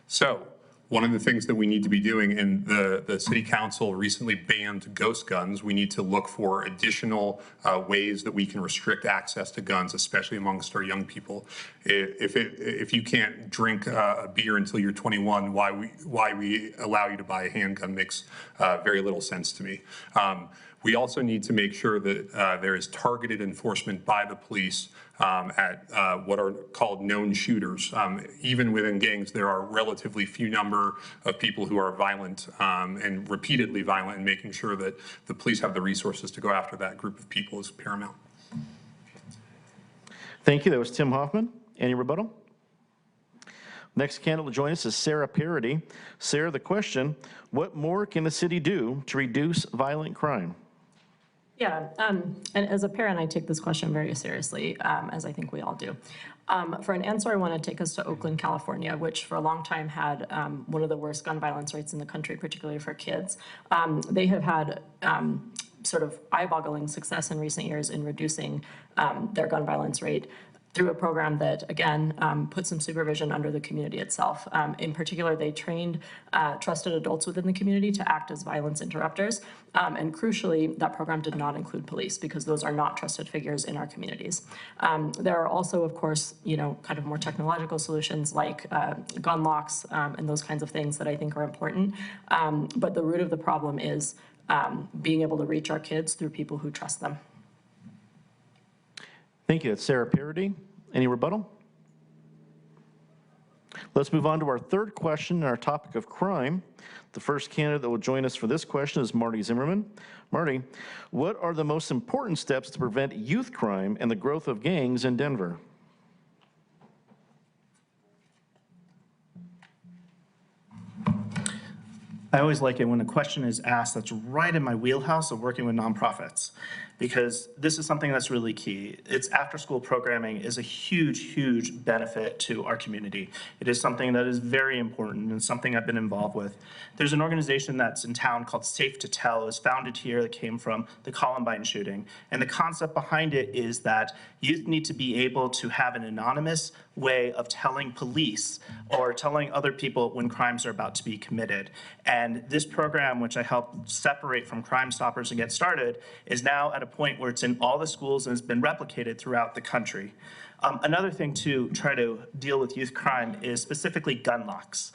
Speaker 11: So one of the things that we need to be doing, and the city council recently banned ghost guns, we need to look for additional ways that we can restrict access to guns, especially amongst our young people. If you can't drink a beer until you're 21, why we allow you to buy a handgun makes very little sense to me. We also need to make sure that there is targeted enforcement by the police at what are called known shooters. Even within gangs, there are relatively few number of people who are violent and repeatedly violent, and making sure that the police have the resources to go after that group of people is paramount.
Speaker 4: Thank you. That was Tim Hoffman. Any rebuttal? Next candidate to join us is Sarah Parody. Sarah, the question, what more can the city do to reduce violent crime?
Speaker 8: Yeah, and as a parent, I take this question very seriously, as I think we all do. For an answer, I want to take us to Oakland, California, which for a long time had one of the worst gun violence rates in the country, particularly for kids. They have had sort of eye-boggling success in recent years in reducing their gun violence rate through a program that, again, put some supervision under the community itself. In particular, they trained trusted adults within the community to act as violence interrupters. And crucially, that program did not include police, because those are not trusted figures in our communities. There are also, of course, kind of more technological solutions like gun locks and those kinds of things that I think are important. But the root of the problem is being able to reach our kids through people who trust them.
Speaker 4: Thank you. That's Sarah Parody. Any rebuttal? Let's move on to our third question, our topic of crime. The first candidate that will join us for this question is Marty Zimmerman. Marty, what are the most important steps to prevent youth crime and the growth of gangs in Denver?
Speaker 6: I always like it when a question is asked that's right in my wheelhouse of working with nonprofits, because this is something that's really key. It's after-school programming is a huge, huge benefit to our community. It is something that is very important and something I've been involved with. There's an organization that's in town called Safe to Tell. It was founded here, that came from the Columbine shooting. And the concept behind it is that youth need to be able to have an anonymous way of telling police or telling other people when crimes are about to be committed. And this program, which I helped separate from Crime Stoppers and get started, is now at a point where it's in all the schools and has been replicated throughout the country. Another thing to try to deal with youth crime is specifically gun locks.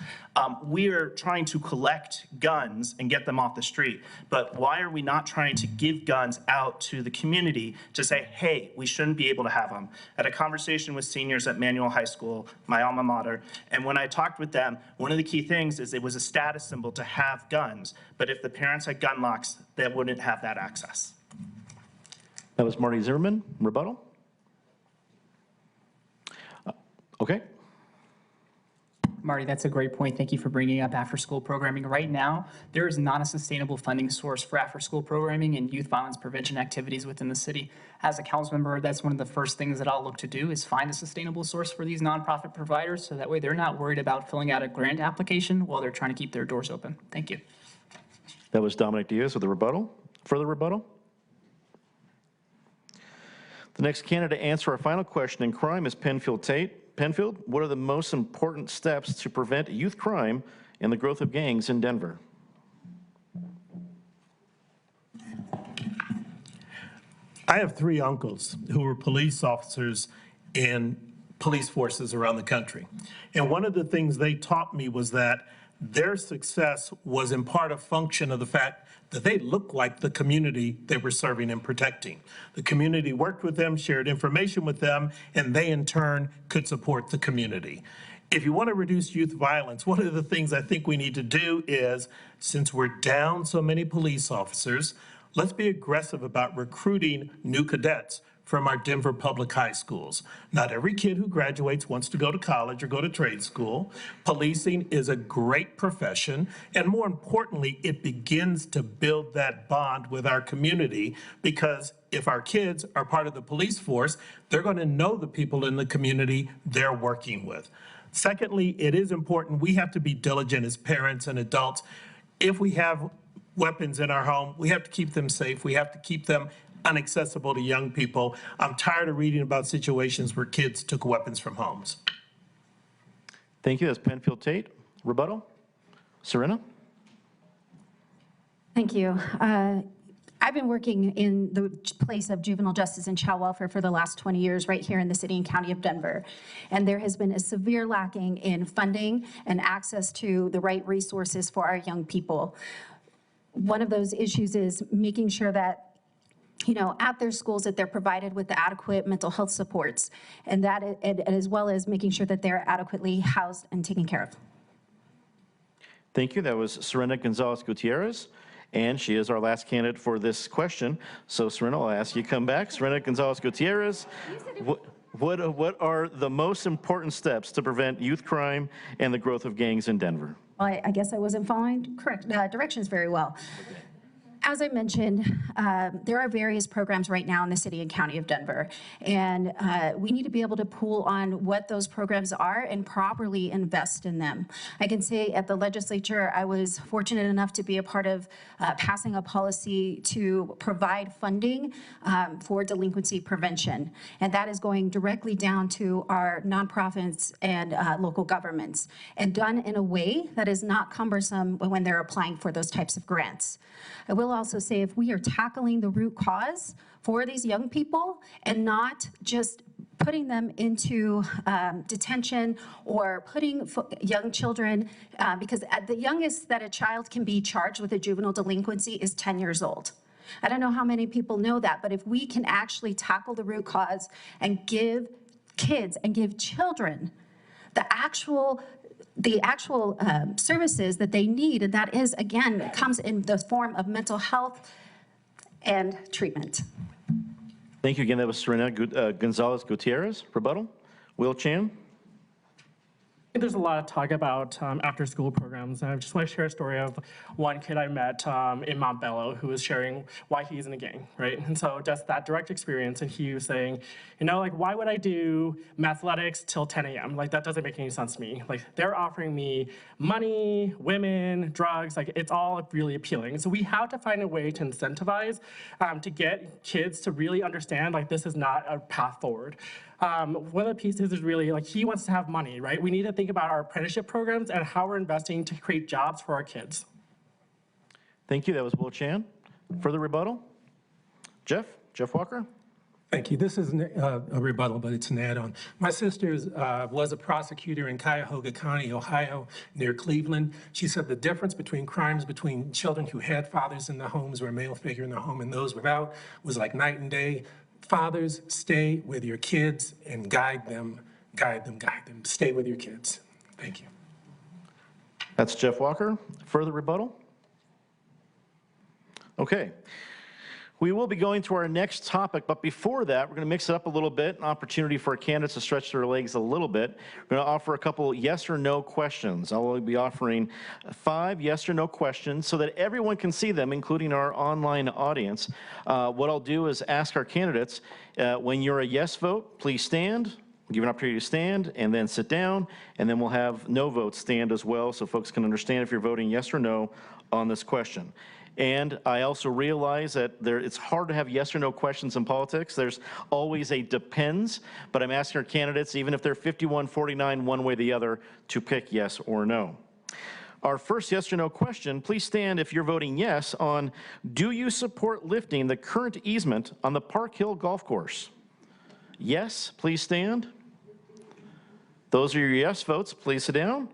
Speaker 6: We are trying to collect guns and get them off the street, but why are we not trying to give guns out to the community to say, hey, we shouldn't be able to have them? I had a conversation with seniors at Manual High School, my alma mater, and when I talked with them, one of the key things is it was a status symbol to have guns, but if the parents had gun locks, they wouldn't have that access.
Speaker 4: That was Marty Zimmerman. Rebuttal? Okay.
Speaker 12: Marty, that's a great point. Thank you for bringing up after-school programming. Right now, there is not a sustainable funding source for after-school programming and youth violence prevention activities within the city. As a council member, that's one of the first things that I'll look to do is find a sustainable source for these nonprofit providers, so that way they're not worried about filling out a grant application while they're trying to keep their doors open. Thank you.
Speaker 4: That was Dominic Diaz with a rebuttal. Further rebuttal? The next candidate to answer our final question in crime is Penfield Tate. Penfield, what are the most important steps to prevent youth crime and the growth of gangs in Denver?
Speaker 10: I have 3 uncles who were police officers in police forces around the country. And one of the things they taught me was that their success was in part a function of the fact that they looked like the community they were serving and protecting. The community worked with them, shared information with them, and they in turn could support the community. If you want to reduce youth violence, one of the things I think we need to do is, since we're down so many police officers, let's be aggressive about recruiting new cadets from our Denver public high schools. Not every kid who graduates wants to go to college or go to trade school. Policing is a great profession, and more importantly, it begins to build that bond with our community, because if our kids are part of the police force, they're going to know the people in the community they're working with. Secondly, it is important, we have to be diligent as parents and adults. If we have weapons in our home, we have to keep them safe. We have to keep them unaccessible to young people. I'm tired of reading about situations where kids took weapons from homes.
Speaker 4: Thank you. That's Penfield Tate. Rebuttal? Serena?
Speaker 7: Thank you. I've been working in the place of juvenile justice and child welfare for the last 20 years right here in the city and county of Denver. And there has been a severe lacking in funding and access to the right resources for our young people. One of those issues is making sure that at their schools that they're provided with the adequate mental health supports, and that as well as making sure that they're adequately housed and taken care of.
Speaker 4: Thank you. That was Serena Gonzalez Gutierrez, and she is our last candidate for this question. So Serena, I'll ask you to come back. Serena Gonzalez Gutierrez, what are the most important steps to prevent youth crime and the growth of gangs in Denver?
Speaker 7: Well, I guess I wasn't following correct directions very well. As I mentioned, there are various programs right now in the city and county of Denver, and we need to be able to pool on what those programs are and properly invest in them. I can say at the legislature, I was fortunate enough to be a part of passing a policy to provide funding for delinquency prevention, and that is going directly down to our nonprofits and local governments, and done in a way that is not cumbersome when they're applying for those types of grants. I will also say if we are tackling the root cause for these young people and not just putting them into detention or putting young children, because at the youngest that a child can be charged with a juvenile delinquency is 10 years old. I don't know how many people know that, but if we can actually tackle the root cause and give kids and give children the actual services that they need, and that is, again, comes in the form of mental health and treatment.
Speaker 4: Thank you again. That was Serena Gonzalez Gutierrez. Rebuttal? Will Chan?
Speaker 13: There's a lot of talk about after-school programs, and I just want to share a story of one kid I met in Montbello who was sharing why he's in a gang, right? And so just that direct experience, and he was saying, why would I do mathletics till 10 a.m.? Like, that doesn't make any sense to me. Like, they're offering me money, women, drugs, like, it's all really appealing. So we have to find a way to incentivize to get kids to really understand, like, this is not a path forward. One of the pieces is really, like, he wants to have money, right? We need to think about our apprenticeship programs and how we're investing to create jobs for our kids.
Speaker 4: Thank you. That was Will Chan. Further rebuttal? Jeff Walker?
Speaker 5: Thank you. This isn't a rebuttal, but it's an add-on. My sister was a prosecutor in Cuyahoga County, Ohio, near Cleveland. She said the difference between crimes between children who had fathers in the homes or a male figure in the home and those without was like night and day. Fathers, stay with your kids and guide them. Stay with your kids. Thank you.
Speaker 4: That's Jeff Walker. Further rebuttal? Okay. We will be going to our next topic, but before that, we're going to mix it up a little bit, an opportunity for our candidates to stretch their legs a little bit. We're going to offer a couple yes or no questions. I will be offering 5 yes or no questions so that everyone can see them, including our online audience. What I'll do is ask our candidates, when you're a yes vote, please stand. We'll give you an opportunity to stand and then sit down, and then we'll have no votes stand as well so folks can understand if you're voting yes or no on this question. And I also realize that it's hard to have yes or no questions in politics. There's always a depends, but I'm asking our candidates, even if they're 51-49 one way or the other, to pick yes or no. Our first yes or no question, please stand if you're voting yes on, do you support lifting the current easement on the Park Hill Golf Course? Yes, please stand. Those are your yes votes. Please sit down.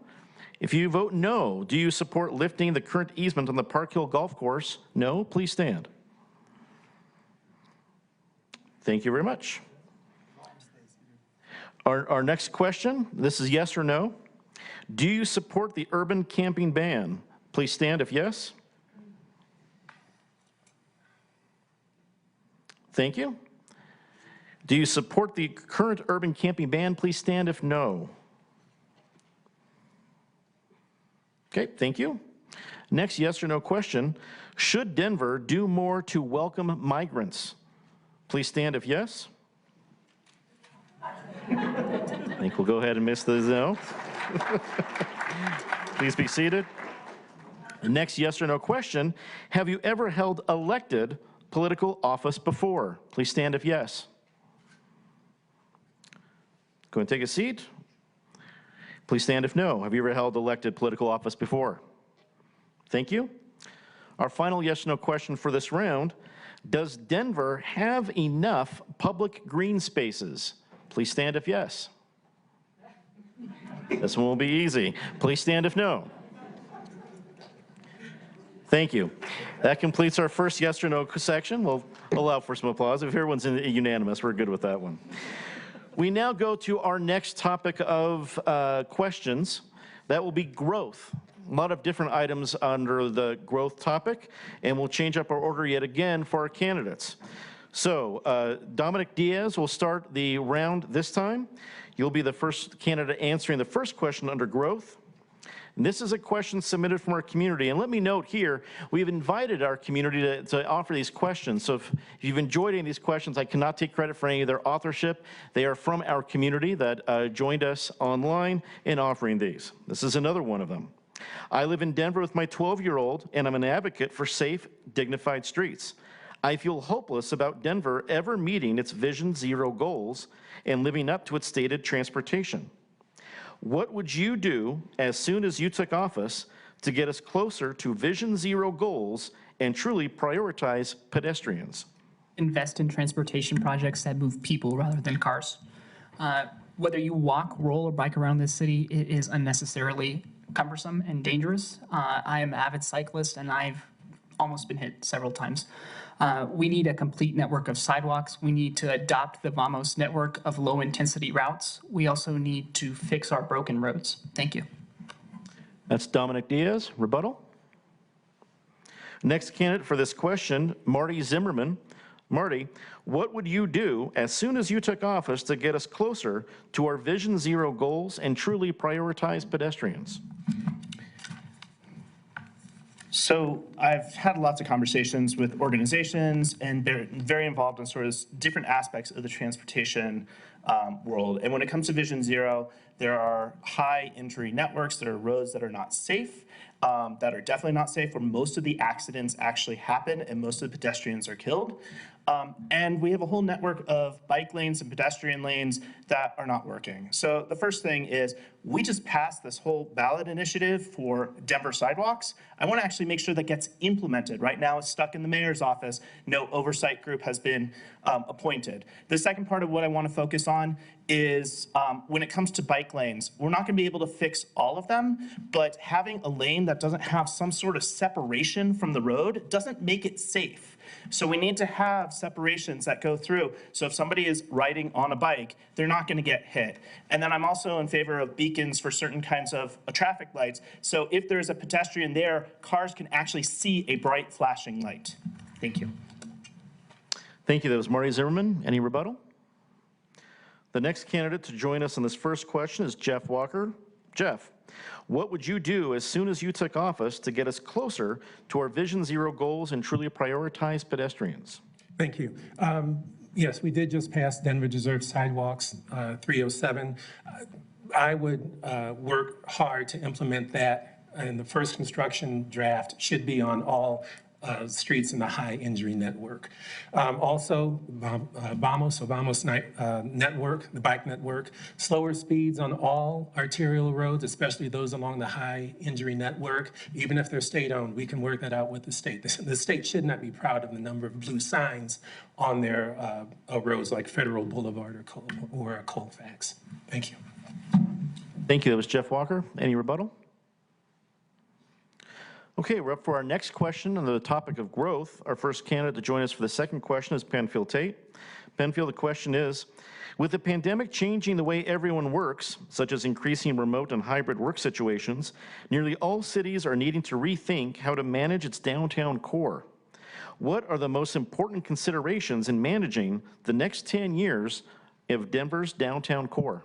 Speaker 4: If you vote no, do you support lifting the current easement on the Park Hill Golf Course? No, please stand. Thank you very much. Our next question, this is yes or no. Do you support the urban camping ban? Please stand if yes. Thank you. Do you support the current urban camping ban? Please stand if no. Okay, thank you. Next yes or no question. Should Denver do more to welcome migrants? Please stand if yes. I think we'll go ahead and miss the no. Please be seated. Next yes or no question. Have you ever held elected political office before? Please stand if yes. Go and take a seat. Please stand if no. Have you ever held elected political office before? Thank you. Our final yes or no question for this round: does Denver have enough public green spaces? Please stand if yes. This one will be easy. Please stand if no. Thank you. That completes our first yes or no section. We'll allow for some applause. If everyone's unanimous, we're good with that one. We now go to our next topic of questions. That will be growth. A lot of different items under the growth topic, and we'll change up our order yet again for our candidates. So Dominic Diaz will start the round this time. You'll be the first candidate answering the first question under growth. And this is a question submitted from our community. And let me note here, we've invited our community to offer these questions. So if you've enjoyed any of these questions, I cannot take credit for any of their authorship. They are from our community that joined us online in offering these. This is another one of them. I live in Denver with my 12-year-old, and I'm an advocate for safe, dignified streets. I feel hopeless about Denver ever meeting its Vision Zero goals and living up to its stated transportation. What would you do as soon as you took office to get us closer to Vision Zero goals and truly prioritize pedestrians?
Speaker 12: Invest in transportation projects that move people rather than cars. Whether you walk, roll, or bike around this city, it is unnecessarily cumbersome and dangerous. I am an avid cyclist, and I've almost been hit several times. We need a complete network of sidewalks. We need to adopt the VAMOS network of low-intensity routes. We also need to fix our broken roads. Thank you.
Speaker 4: That's Dominic Diaz. Rebuttal? Next candidate for this question, Marty Zimmerman. Marty, what would you do as soon as you took office to get us closer to our Vision Zero goals and truly prioritize pedestrians?
Speaker 6: So I've had lots of conversations with organizations and been very involved in sort of different aspects of the transportation world. And when it comes to Vision Zero, there are high injury networks, there are roads that are not safe, that are definitely not safe, where most of the accidents actually happen and most of the pedestrians are killed. And we have a whole network of bike lanes and pedestrian lanes that are not working. So the first thing is, we just passed this whole ballot initiative for Denver sidewalks. I want to actually make sure that gets implemented. Right now it's stuck in the mayor's office. No oversight group has been appointed. The second part of what I want to focus on is when it comes to bike lanes, we're not going to be able to fix all of them, but having a lane that doesn't have some sort of separation from the road doesn't make it safe. So we need to have separations that go through. So if somebody is riding on a bike, they're not going to get hit. And then I'm also in favor of beacons for certain kinds of traffic lights. So if there's a pedestrian there, cars can actually see a bright flashing light. Thank you.
Speaker 4: Thank you. That was Marty Zimmerman. Any rebuttal? The next candidate to join us on this first question is Jeff Walker. Jeff, what would you do as soon as you took office to get us closer to our Vision Zero goals and truly prioritize pedestrians?
Speaker 5: Thank you. Yes, we did just pass Denver Deserves Sidewalks 307. I would work hard to implement that, and the first construction draft should be on all streets in the high injury network. Also, VAMOS network, the bike network, slower speeds on all arterial roads, especially those along the high injury network. Even if they're state-owned, we can work that out with the state. The state should not be proud of the number of blue signs on their roads like Federal Boulevard or Colfax. Thank you.
Speaker 4: Thank you. That was Jeff Walker. Any rebuttal? Okay, we're up for our next question on the topic of growth. Our first candidate to join us for the second question is Penfield Tate. Penfield, the question is, with the pandemic changing the way everyone works, such as increasing remote and hybrid work situations, nearly all cities are needing to rethink how to manage its downtown core. What are the most important considerations in managing the next 10 years of Denver's downtown core?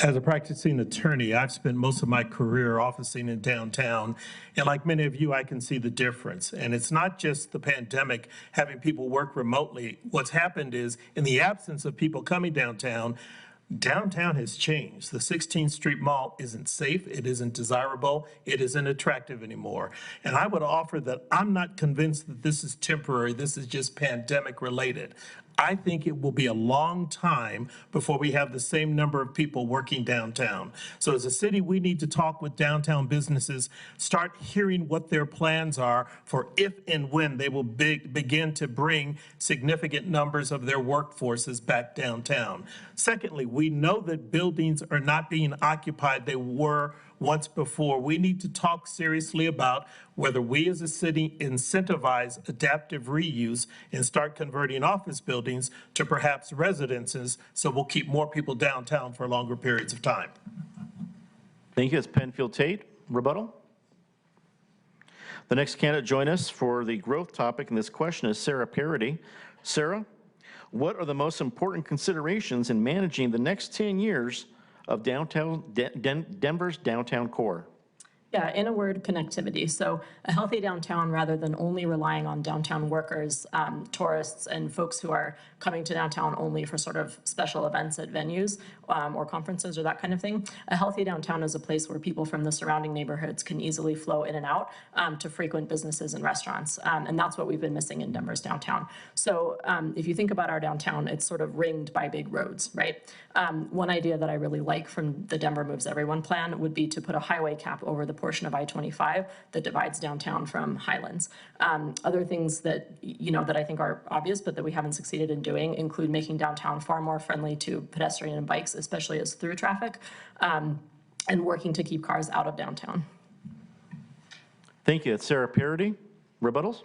Speaker 10: As a practicing attorney, I've spent most of my career officing in downtown, and like many of you, I can see the difference. And it's not just the pandemic having people work remotely. What's happened is, in the absence of people coming downtown, Downtown has changed. The 16th Street Mall isn't safe, it isn't desirable, it isn't attractive anymore. And I would offer that I'm not convinced that this is temporary, this is just pandemic related. I think it will be a long time before we have the same number of people working downtown. So as a city, we need to talk with downtown businesses, start hearing what their plans are for if and when they will begin to bring significant numbers of their workforces back downtown. Secondly, we know that buildings are not being occupied. They were once before. We need to talk seriously about whether we as a city incentivize adaptive reuse and start converting office buildings to perhaps residences so we'll keep more people downtown for longer periods of time.
Speaker 4: Thank you. It's Penfield Tate. Rebuttal? The next candidate join us for the growth topic in this question is Sarah Parody. Sarah, what are the most important considerations in managing the next 10 years of Denver's downtown core?
Speaker 8: Yeah, in a word, connectivity. So a healthy downtown rather than only relying on downtown workers, tourists, and folks who are coming to downtown only for sort of special events at venues or conferences or that kind of thing. A healthy downtown is a place where people from the surrounding neighborhoods can easily flow in and out to frequent businesses and restaurants. And that's what we've been missing in Denver's downtown. So if you think about our downtown, it's sort of ringed by big roads, right? One idea that I really like from the Denver Moves Everyone plan would be to put a highway cap over the portion of I-25 that divides downtown from Highlands. Other things that, that I think are obvious, but that we haven't succeeded in doing include making downtown far more friendly to pedestrian and bikes, especially as through traffic, and working to keep cars out of downtown.
Speaker 4: Thank you. It's Sarah Parody. Rebuttals?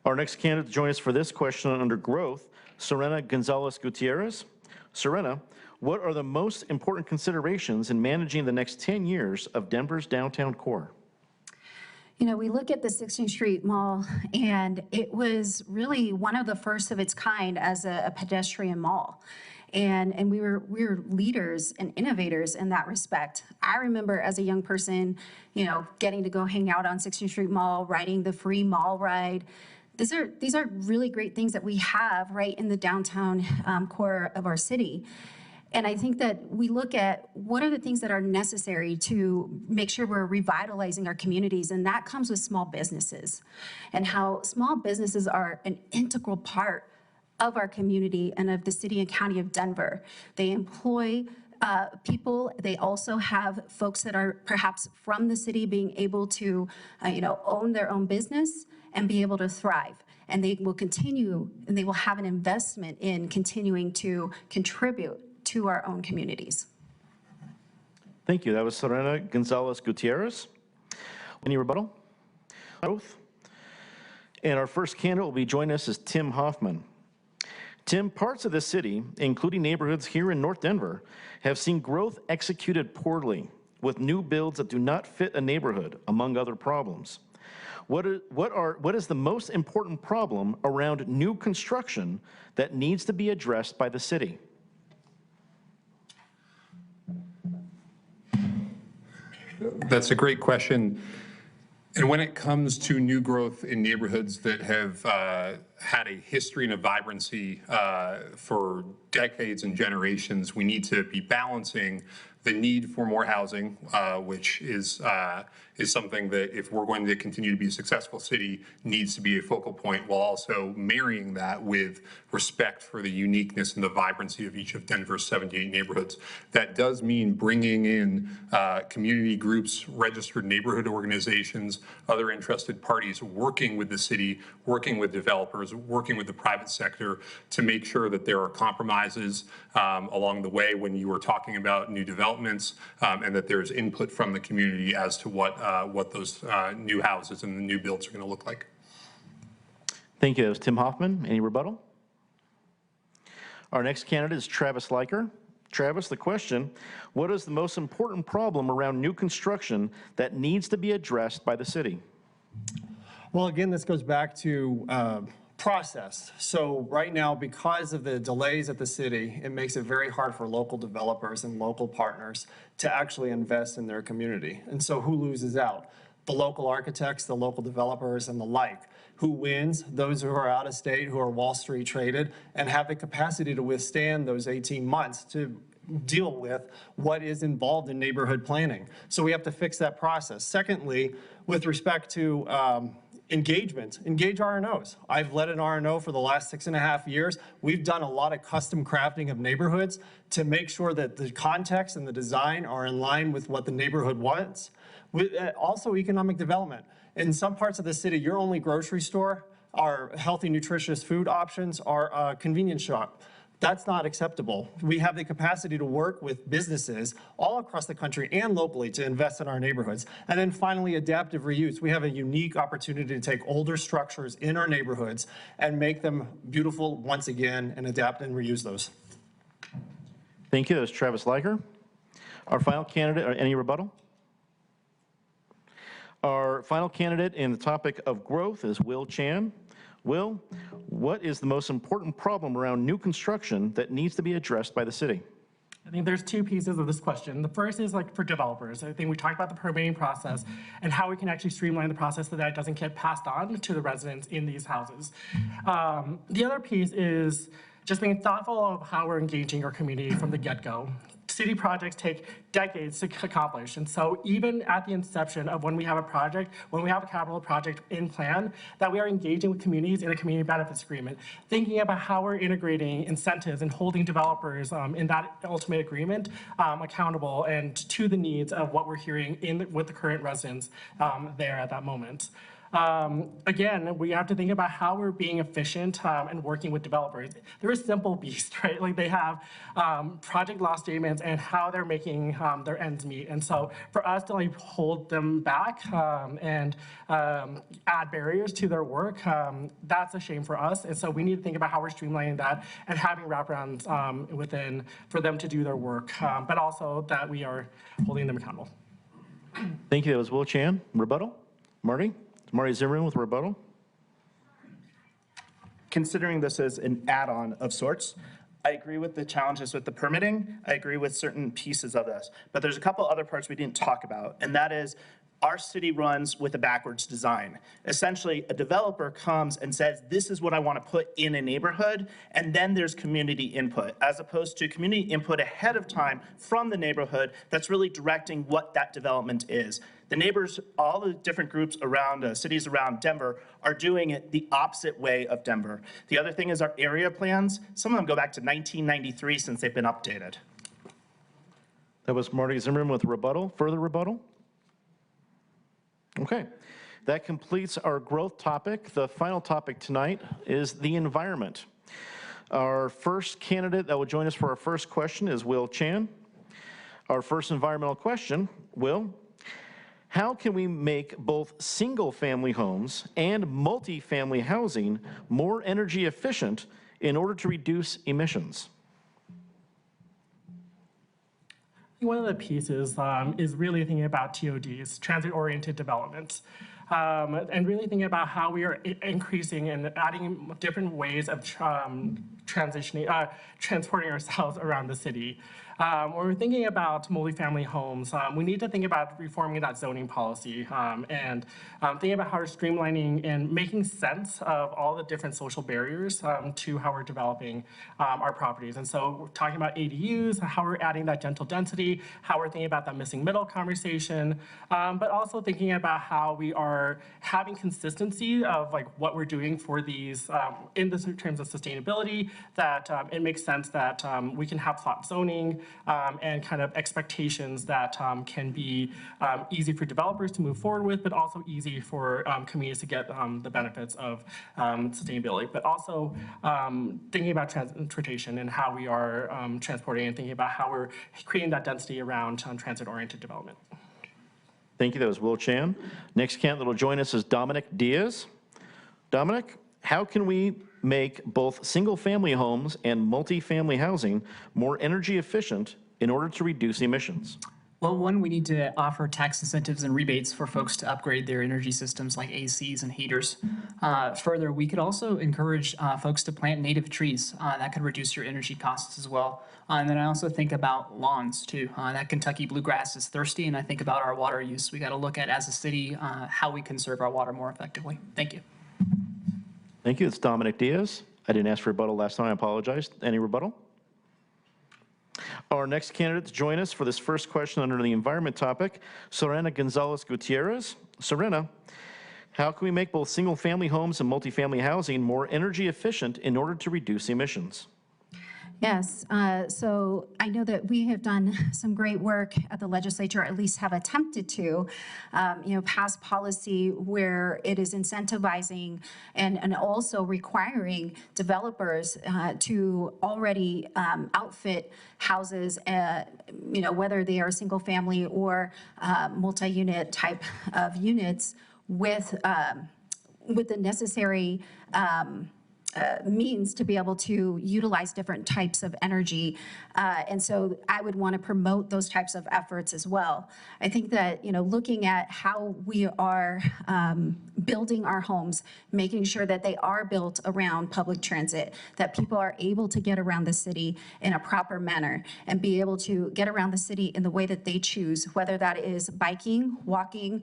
Speaker 4: Our next candidate to join us for this question under growth, Serena Gonzalez Gutierrez. Serena, what are the most important considerations in managing the next 10 years of Denver's downtown core?
Speaker 7: We look at the 16th Street Mall, and it was really one of the first of its kind as a pedestrian mall. And we were leaders and innovators in that respect. I remember as a young person, getting to go hang out on 16th Street Mall, riding the free mall ride. These are really great things that we have right in the downtown core of our city. And I think that we look at what are the things that are necessary to make sure we're revitalizing our communities, and that comes with small businesses and how small businesses are an integral part of our community and of the city and county of Denver. They employ people. They also have folks that are perhaps from the city being able to, own their own business and be able to thrive. And they will continue, and they will have an investment in continuing to contribute to our own communities.
Speaker 4: Thank you. That was Serena Gonzalez Gutierrez. Any rebuttal? Both. And our first candidate will be joining us is Tim Hoffman. Tim, parts of the city, including neighborhoods here in North Denver, have seen growth executed poorly with new builds that do not fit a neighborhood, among other problems. What is the most important problem around new construction that needs to be addressed by the city?
Speaker 11: That's a great question. And when it comes to new growth in neighborhoods that have had a history and a vibrancy for decades and generations, we need to be balancing the need for more housing, which is something that, if we're going to continue to be a successful city, needs to be a focal point, while also marrying that with respect for the uniqueness and the vibrancy of each of Denver's 78 neighborhoods. That does mean bringing in community groups, registered neighborhood organizations, other interested parties, working with the city, working with developers, working with the private sector to make sure that there are compromises along the way when you are talking about new developments, and that there's input from the community as to what those new houses and the new builds are going to look like.
Speaker 4: Thank you. That was Tim Hoffman. Any rebuttal? Our next candidate is Travis Leiker. Travis, the question, what is the most important problem around new construction that needs to be addressed by the city?
Speaker 9: Well, again, this goes back to process. So right now, because of the delays at the city, it makes it very hard for local developers and local partners to actually invest in their community. And so who loses out? The local architects, the local developers, and the like, who wins, those who are out of state, who are Wall Street traded, and have the capacity to withstand those 18 months to deal with what is involved in neighborhood planning. So we have to fix that process. Secondly, with respect to engage RNOs. I've led an RNO for the last 6.5 years. We've done a lot of custom crafting of neighborhoods to make sure that the context and the design are in line with what the neighborhood wants. Also economic development. In some parts of the city, your only grocery store, our healthy, nutritious food options, are a convenience shop. That's not acceptable. We have the capacity to work with businesses all across the country and locally to invest in our neighborhoods. And then finally, adaptive reuse. We have a unique opportunity to take older structures in our neighborhoods and make them beautiful once again and adapt and reuse those.
Speaker 4: Thank you. That was Travis Liker. Our final candidate, any rebuttal? Our final candidate in the topic of growth is Will Chan. Will, what is the most important problem around new construction that needs to be addressed by the city?
Speaker 13: I think there's two pieces of this question. The first is like for developers. I think we talked about the permitting process and how we can actually streamline the process so that it doesn't get passed on to the residents in these houses. The other piece is just being thoughtful of how we're engaging our community from the get-go. City projects take decades to accomplish. And so even at the inception of when we have a project, when we have a capital project in plan, that we are engaging with communities in a community benefits agreement, thinking about how we're integrating incentives and holding developers in that ultimate agreement accountable and to the needs of what we're hearing with the current residents there at that moment. Again, we have to think about how we're being efficient and working with developers. They're a simple beast, right? Like they have project loss statements and how they're making their ends meet. And so for us to like hold them back and add barriers to their work, that's a shame for us. And so we need to think about how we're streamlining that and having wraparounds within for them to do their work, but also that we are holding them accountable.
Speaker 4: Thank you. That was Will Chan. Rebuttal? Marty? Marty Zimmerman with rebuttal.
Speaker 6: Considering this as an add-on of sorts, I agree with the challenges with the permitting. I agree with certain pieces of this, but there's a couple other parts we didn't talk about, and that is our city runs with a backwards design. Essentially, a developer comes and says, this is what I want to put in a neighborhood, and then there's community input, as opposed to community input ahead of time from the neighborhood that's really directing what that development is. The neighbors, all the different groups around, cities around Denver, are doing it the opposite way of Denver. The other thing is our area plans. Some of them go back to 1993 since they've been updated.
Speaker 4: That was Marty Zimmerman with rebuttal. Further rebuttal? Okay. That completes our growth topic. The final topic tonight is the environment. Our first candidate that will join us for our first question is Will Chan. Our first environmental question, Will, how can we make both single-family homes and multi-family housing more energy efficient in order to reduce emissions?
Speaker 13: One of the pieces is really thinking about TODs, transit-oriented development, and really thinking about how we are increasing and adding different ways of transporting ourselves around the city. When we're thinking about multifamily homes, we need to think about reforming that zoning policy and thinking about how we're streamlining and making sense of all the different social barriers to how we're developing our properties. And so we're talking about ADUs, how we're adding that gentle density, how we're thinking about that missing middle conversation, but also thinking about how we are having consistency of like what we're doing for these in terms of sustainability, that it makes sense that we can have plot zoning and kind of expectations that can be easy for developers to move forward with, but also easy for communities to get the benefits of sustainability. But also thinking about transportation and how we are transporting and thinking about how we're creating that density around transit-oriented development.
Speaker 4: Thank you. That was Will Chan. Next candidate that will join us is Dominic Diaz. Dominic, how can we make both single-family homes and multi-family housing more energy efficient in order to reduce emissions?
Speaker 12: Well, one, we need to offer tax incentives and rebates for folks to upgrade their energy systems like ACs and heaters. Further, we could also encourage folks to plant native trees. That could reduce your energy costs as well. And then I also think about lawns too. That Kentucky bluegrass is thirsty, and I think about our water use. We got to look at, as a city, how we conserve our water more effectively. Thank you.
Speaker 4: Thank you. It's Dominic Diaz. I didn't ask for rebuttal last time. I apologize. Any rebuttal? Our next candidate to join us for this first question under the environment topic, Serena Gonzalez Gutierrez. Serena, how can we make both single-family homes and multifamily housing more energy efficient in order to reduce emissions?
Speaker 7: Yes, so I know that we have done some great work at the legislature, or at least have attempted to, pass policy where it is incentivizing and also requiring developers to already outfit houses, whether they are single family or multi-unit type of units with the necessary means to be able to utilize different types of energy. And so I would want to promote those types of efforts as well. I think that, looking at how we are building our homes, making sure that they are built around public transit, that people are able to get around the city in a proper manner and be able to get around the city in the way that they choose, whether that is biking, walking,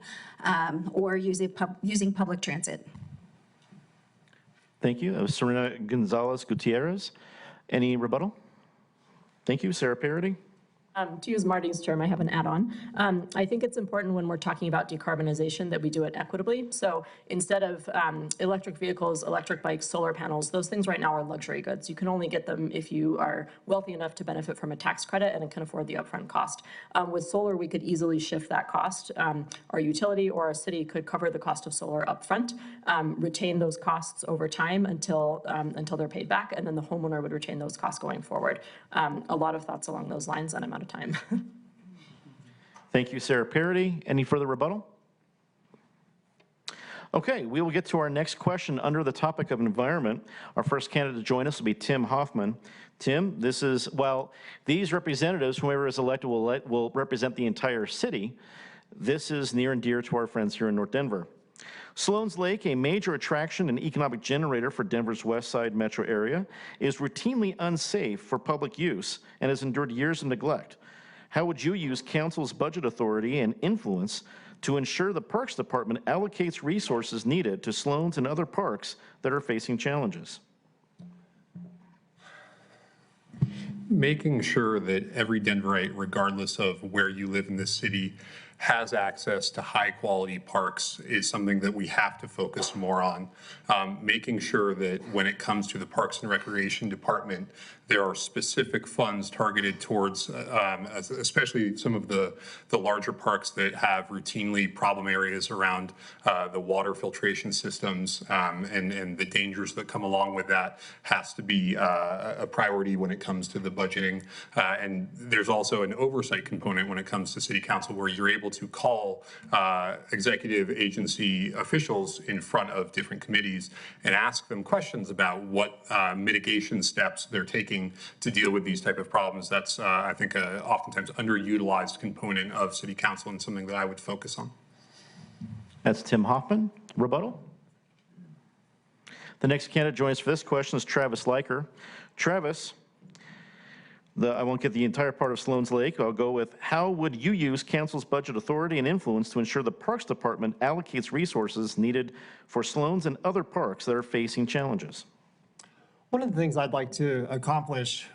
Speaker 7: or using public transit.
Speaker 4: Thank you. That was Serena Gonzalez Gutierrez. Any rebuttal? Thank you. Sarah Parody.
Speaker 8: To use Marty's term, I have an add-on. I think it's important when we're talking about decarbonization that we do it equitably. So instead of electric vehicles, electric bikes, solar panels, those things right now are luxury goods. You can only get them if you are wealthy enough to benefit from a tax credit and can afford the upfront cost. With solar, we could easily shift that cost. Our utility or our city could cover the cost of solar upfront, retain those costs over time until they're paid back, and then the homeowner would retain those costs going forward. A lot of thoughts along those lines, and I'm out of time.
Speaker 4: Thank you, Sarah Parody. Any further rebuttal? Okay, we will get to our next question under the topic of environment. Our first candidate to join us will be Tim Hoffman. Tim, these representatives, whoever is elected, will represent the entire city. This is near and dear to our friends here in North Denver. Sloan's Lake, a major attraction and economic generator for Denver's West Side metro area, is routinely unsafe for public use and has endured years of neglect. How would you use council's budget authority and influence to ensure the Parks Department allocates resources needed to Sloan's and other parks that are facing challenges?
Speaker 11: Making sure that every Denverite, regardless of where you live in this city, has access to high quality parks is something that we have to focus more on. Making sure that when it comes to the Parks and Recreation Department, there are specific funds targeted towards, especially some of the larger parks that have routinely problem areas around the water filtration systems and the dangers that come along with that has to be a priority when it comes to the budgeting. And there's also an oversight component when it comes to City Council where you're able to call executive agency officials in front of different committees and ask them questions about what mitigation steps they're taking to deal with these type of problems. That's, I think, a oftentimes underutilized component of City Council and something that I would focus on.
Speaker 4: That's Tim Hoffman. Rebuttal? The next candidate joining us for this question is Travis Leiker. Travis, I won't get the entire part of Sloan's Lake. I'll go with, how would you use council's budget authority and influence to ensure the Parks Department allocates resources needed for Sloan's and other parks that are facing challenges?
Speaker 9: One of the things I'd like to accomplish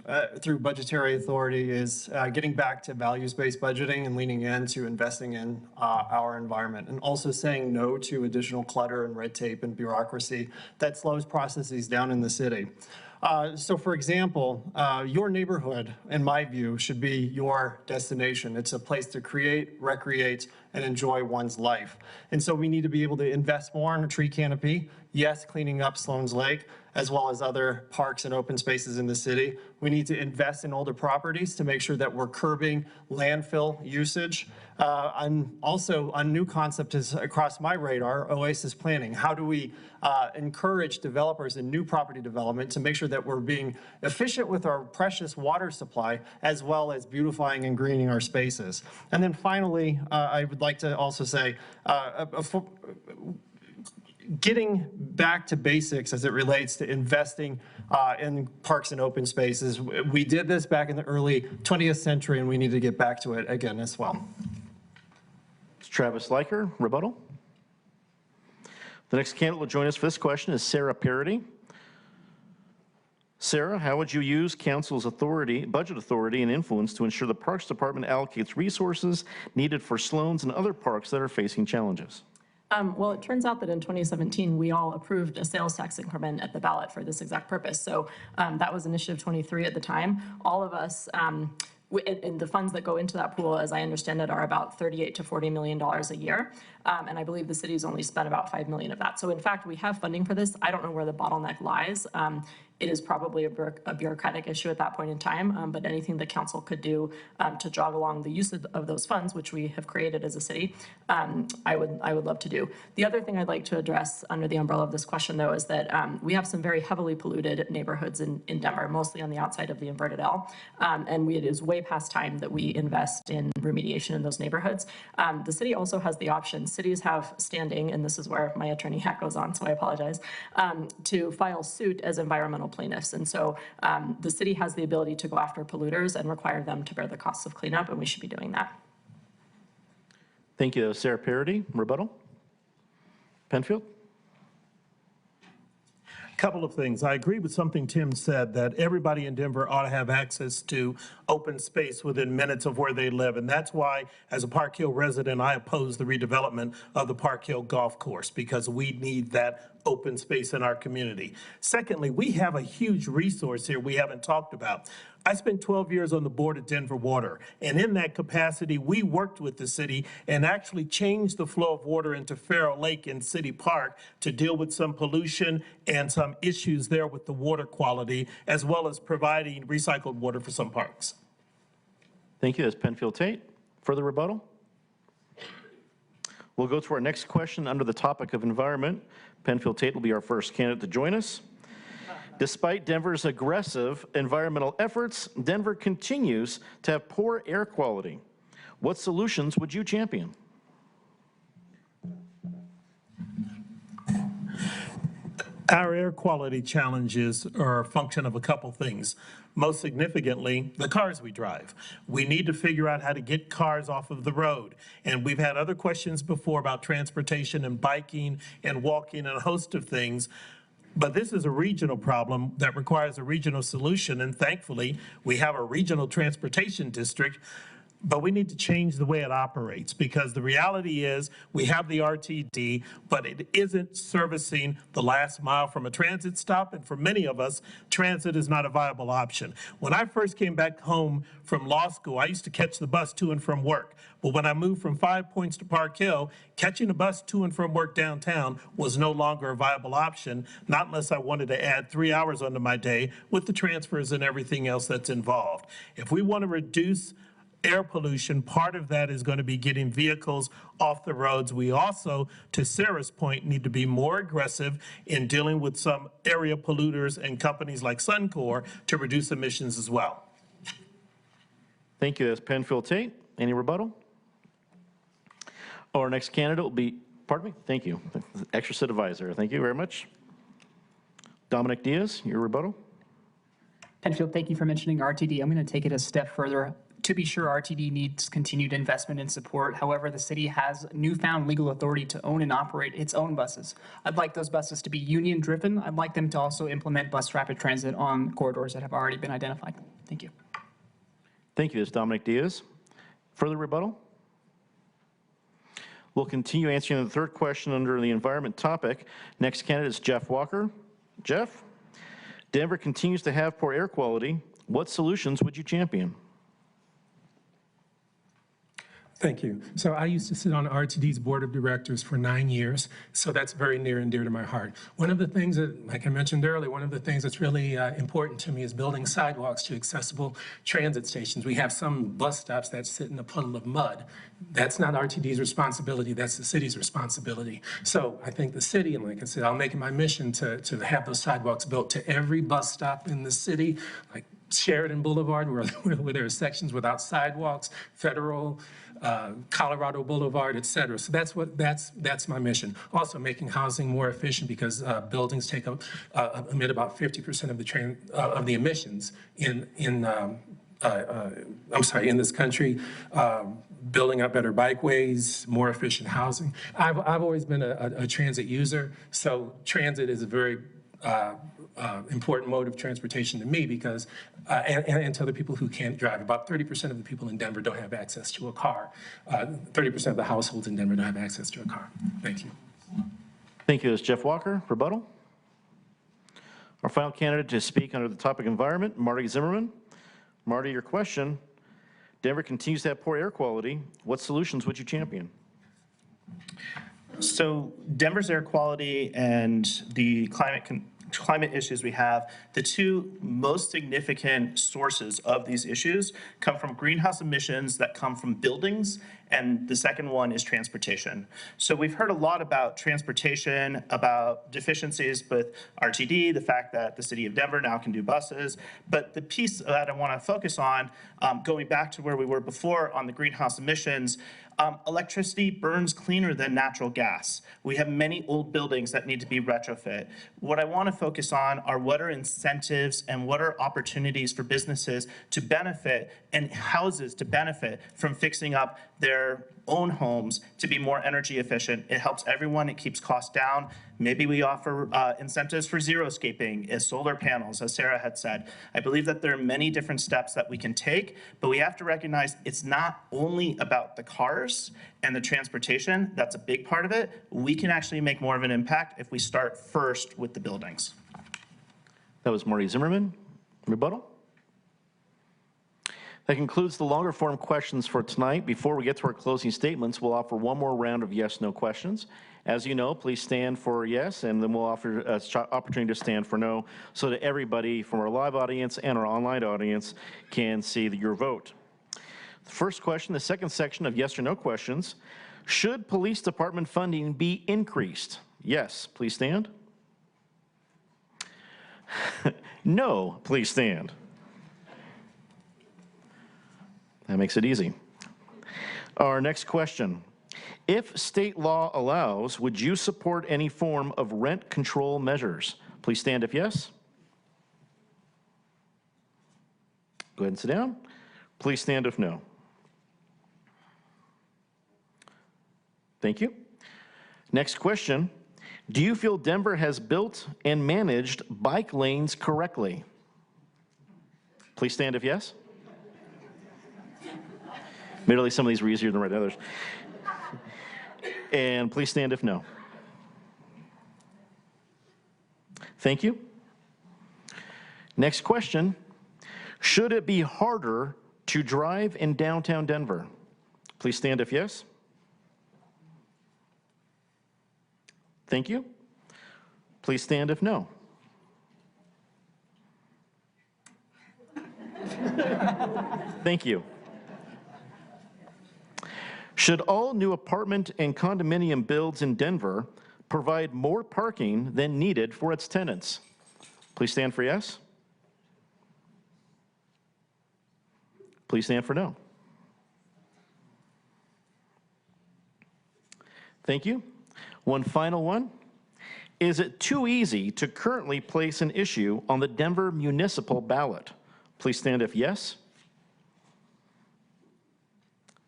Speaker 9: through budgetary authority is getting back to values-based budgeting and leaning into investing in our environment, and also saying no to additional clutter and red tape and bureaucracy that slows processes down in the city. So for example, your neighborhood, in my view, should be your destination. It's a place to create, recreate, and enjoy one's life. And so we need to be able to invest more in a tree canopy. Yes, cleaning up Sloan's Lake, as well as other parks and open spaces in the city. We need to invest in older properties to make sure that we're curbing landfill usage. And also a new concept is across my radar, oasis planning. How do we encourage developers in new property development to make sure that we're being efficient with our precious water supply, as well as beautifying and greening our spaces? And then finally, I would like to also say, getting back to basics as it relates to investing in parks and open spaces. We did this back in the early 20th century, and we need to get back to it again as well.
Speaker 4: Travis Leiker, rebuttal. The next candidate will join us for this question is Sarah Parody. Sarah, how would you use council's authority, budget authority, and influence to ensure the Parks Department allocates resources needed for Sloan's and other parks that are facing challenges?
Speaker 8: Well, it turns out that in 2017, we all approved a sales tax increment at the ballot for this exact purpose. So that was Initiative 23 at the time. All of us, and the funds that go into that pool, as I understand it, are about $38 to $40 million a year. And I believe the city's only spent about $5 million of that. So in fact, we have funding for this. I don't know where the bottleneck lies. It is probably a bureaucratic issue at that point in time, but anything the council could do to jog along the use of those funds, which we have created as a city, I would love to do. The other thing I'd like to address under the umbrella of this question, though, is that we have some very heavily polluted neighborhoods in Denver, mostly on the outside of the inverted L, and it is way past time that we invest in remediation in those neighborhoods. The city also has the option. Cities have standing, and this is where my attorney hat goes on, so I apologize, to file suit as environmental plaintiffs. And so the city has the ability to go after polluters and require them to bear the costs of cleanup, and we should be doing that.
Speaker 4: Thank you, Sarah Parody. Rebuttal? Penfield?
Speaker 10: Couple of things. I agree with something Tim said, that everybody in Denver ought to have access to open space within minutes of where they live. And that's why, as a Park Hill resident, I oppose the redevelopment of the Park Hill Golf Course, because we need that open space in our community. Secondly, we have a huge resource here we haven't talked about. I spent 12 years on the board of Denver Water, and in that capacity, we worked with the city and actually changed the flow of water into Farrow Lake in City Park to deal with some pollution and some issues there with the water quality, as well as providing recycled water for some parks.
Speaker 4: Thank you. That's Penfield Tate. Further rebuttal? We'll go to our next question under the topic of environment. Penfield Tate will be our first candidate to join us. Despite Denver's aggressive environmental efforts, Denver continues to have poor air quality. What solutions would you champion?
Speaker 10: Our air quality challenges are a function of a couple things. Most significantly, the cars we drive. We need to figure out how to get cars off of the road. And we've had other questions before about transportation and biking and walking and a host of things. But this is a regional problem that requires a regional solution. And thankfully, we have a regional transportation district. But we need to change the way it operates, because the reality is we have the RTD, but it isn't servicing the last mile from a transit stop. And for many of us, transit is not a viable option. When I first came back home from law school, I used to catch the bus to and from work. But when I moved from 5 Points to Park Hill, catching a bus to and from work downtown was no longer a viable option, not unless I wanted to add 3 hours onto my day with the transfers and everything else that's involved. If we want to reduce air pollution, part of that is going to be getting vehicles off the roads. We also, to Sarah's point, need to be more aggressive in dealing with some area polluters and companies like Suncor to reduce emissions as well.
Speaker 4: Thank you. That's Penfield Tate. Any rebuttal? Our next candidate will be, pardon me? Thank you. Extra set advisor. Thank you very much. Dominic Diaz, your rebuttal.
Speaker 12: Penfield, thank you for mentioning RTD. I'm going to take it a step further. To be sure, RTD needs continued investment and support. However, the city has newfound legal authority to own and operate its own buses. I'd like those buses to be union-driven. I'd like them to also implement bus rapid transit on corridors that have already been identified. Thank you.
Speaker 4: Thank you. That's Dominic Diaz. Further rebuttal? We'll continue answering the third question under the environment topic. Next candidate is Jeff Walker. Jeff, Denver continues to have poor air quality. What solutions would you champion?
Speaker 5: Thank you. So I used to sit on RTD's board of directors for 9 years, so that's very near and dear to my heart. One of the things that, like I mentioned earlier, one of the things that's really important to me is building sidewalks to accessible transit stations. We have some bus stops that sit in a puddle of mud. That's not RTD's responsibility, that's the city's responsibility. So I think the city, and like I said, I'll make it my mission to have those sidewalks built to every bus stop in the city, like Sheridan Boulevard, where there are sections without sidewalks, Federal, Colorado Boulevard, et cetera. So that's my mission. Also making housing more efficient, because buildings emit about 50% of the emissions in in this country, building up better bikeways, more efficient housing. I've always been a transit user, so transit is a very important mode of transportation to me because, and to other people who can't drive. About 30% of the people in Denver don't have access to a car. 30% of the households in Denver don't have access to a car. Thank you.
Speaker 4: Thank you. That's Jeff Walker. Rebuttal. Our final candidate to speak under the topic environment, Marty Zimmerman. Marty, your question. Denver continues to have poor air quality. What solutions would you champion?
Speaker 6: So Denver's air quality and the climate issues we have, the two most significant sources of these issues come from greenhouse emissions that come from buildings, and the second one is transportation. So we've heard a lot about transportation, about deficiencies with RTD, the fact that the city of Denver now can do buses, but the piece that I want to focus on, going back to where we were before on the greenhouse emissions, electricity burns cleaner than natural gas. We have many old buildings that need to be retrofit. What I want to focus on are what are incentives and what are opportunities for businesses to benefit and houses to benefit from fixing up their own homes to be more energy efficient. It helps everyone. It keeps costs down. Maybe we offer incentives for xeriscaping, as solar panels, as Sarah had said. I believe that there are many different steps that we can take, but we have to recognize it's not only about the cars and the transportation. That's a big part of it. We can actually make more of an impact if we start first with the buildings.
Speaker 4: That was Marty Zimmerman. Rebuttal. That concludes the longer form questions for tonight. Before we get to our closing statements, we'll offer one more round of yes/no questions. As you know, please stand for yes, and then we'll offer an opportunity to stand for no, so that everybody from our live audience and our online audience can see your vote. The first question, the second section of yes or no questions: should police department funding be increased? Yes, please stand. No, please stand. That makes it easy. Our next question: if state law allows, would you support any form of rent control measures? Please stand if yes. Go ahead and sit down. Please stand if no. Thank you. Next question: do you feel Denver has built and managed bike lanes correctly? Please stand if yes. Admittedly, some of these were easier than others. And please stand if no. Thank you. Next question: should it be harder to drive in downtown Denver? Please stand if yes. Thank you. Please stand if no. Thank you. Should all new apartment and condominium builds in Denver provide more parking than needed for its tenants? Please stand for yes. Please stand for no. Thank you. One final one. Is it too easy to currently place an issue on the Denver municipal ballot? Please stand if yes.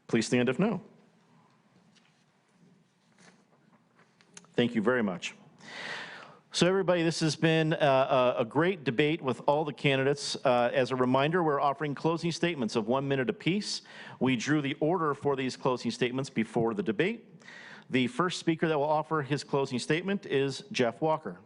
Speaker 4: Please stand if no. Thank you very much. So everybody, this has been a great debate with all the candidates. As a reminder, we're offering closing statements of 1 minute apiece. We drew the order for these closing statements before the debate. The first speaker that will offer his closing statement is Jeff Walker.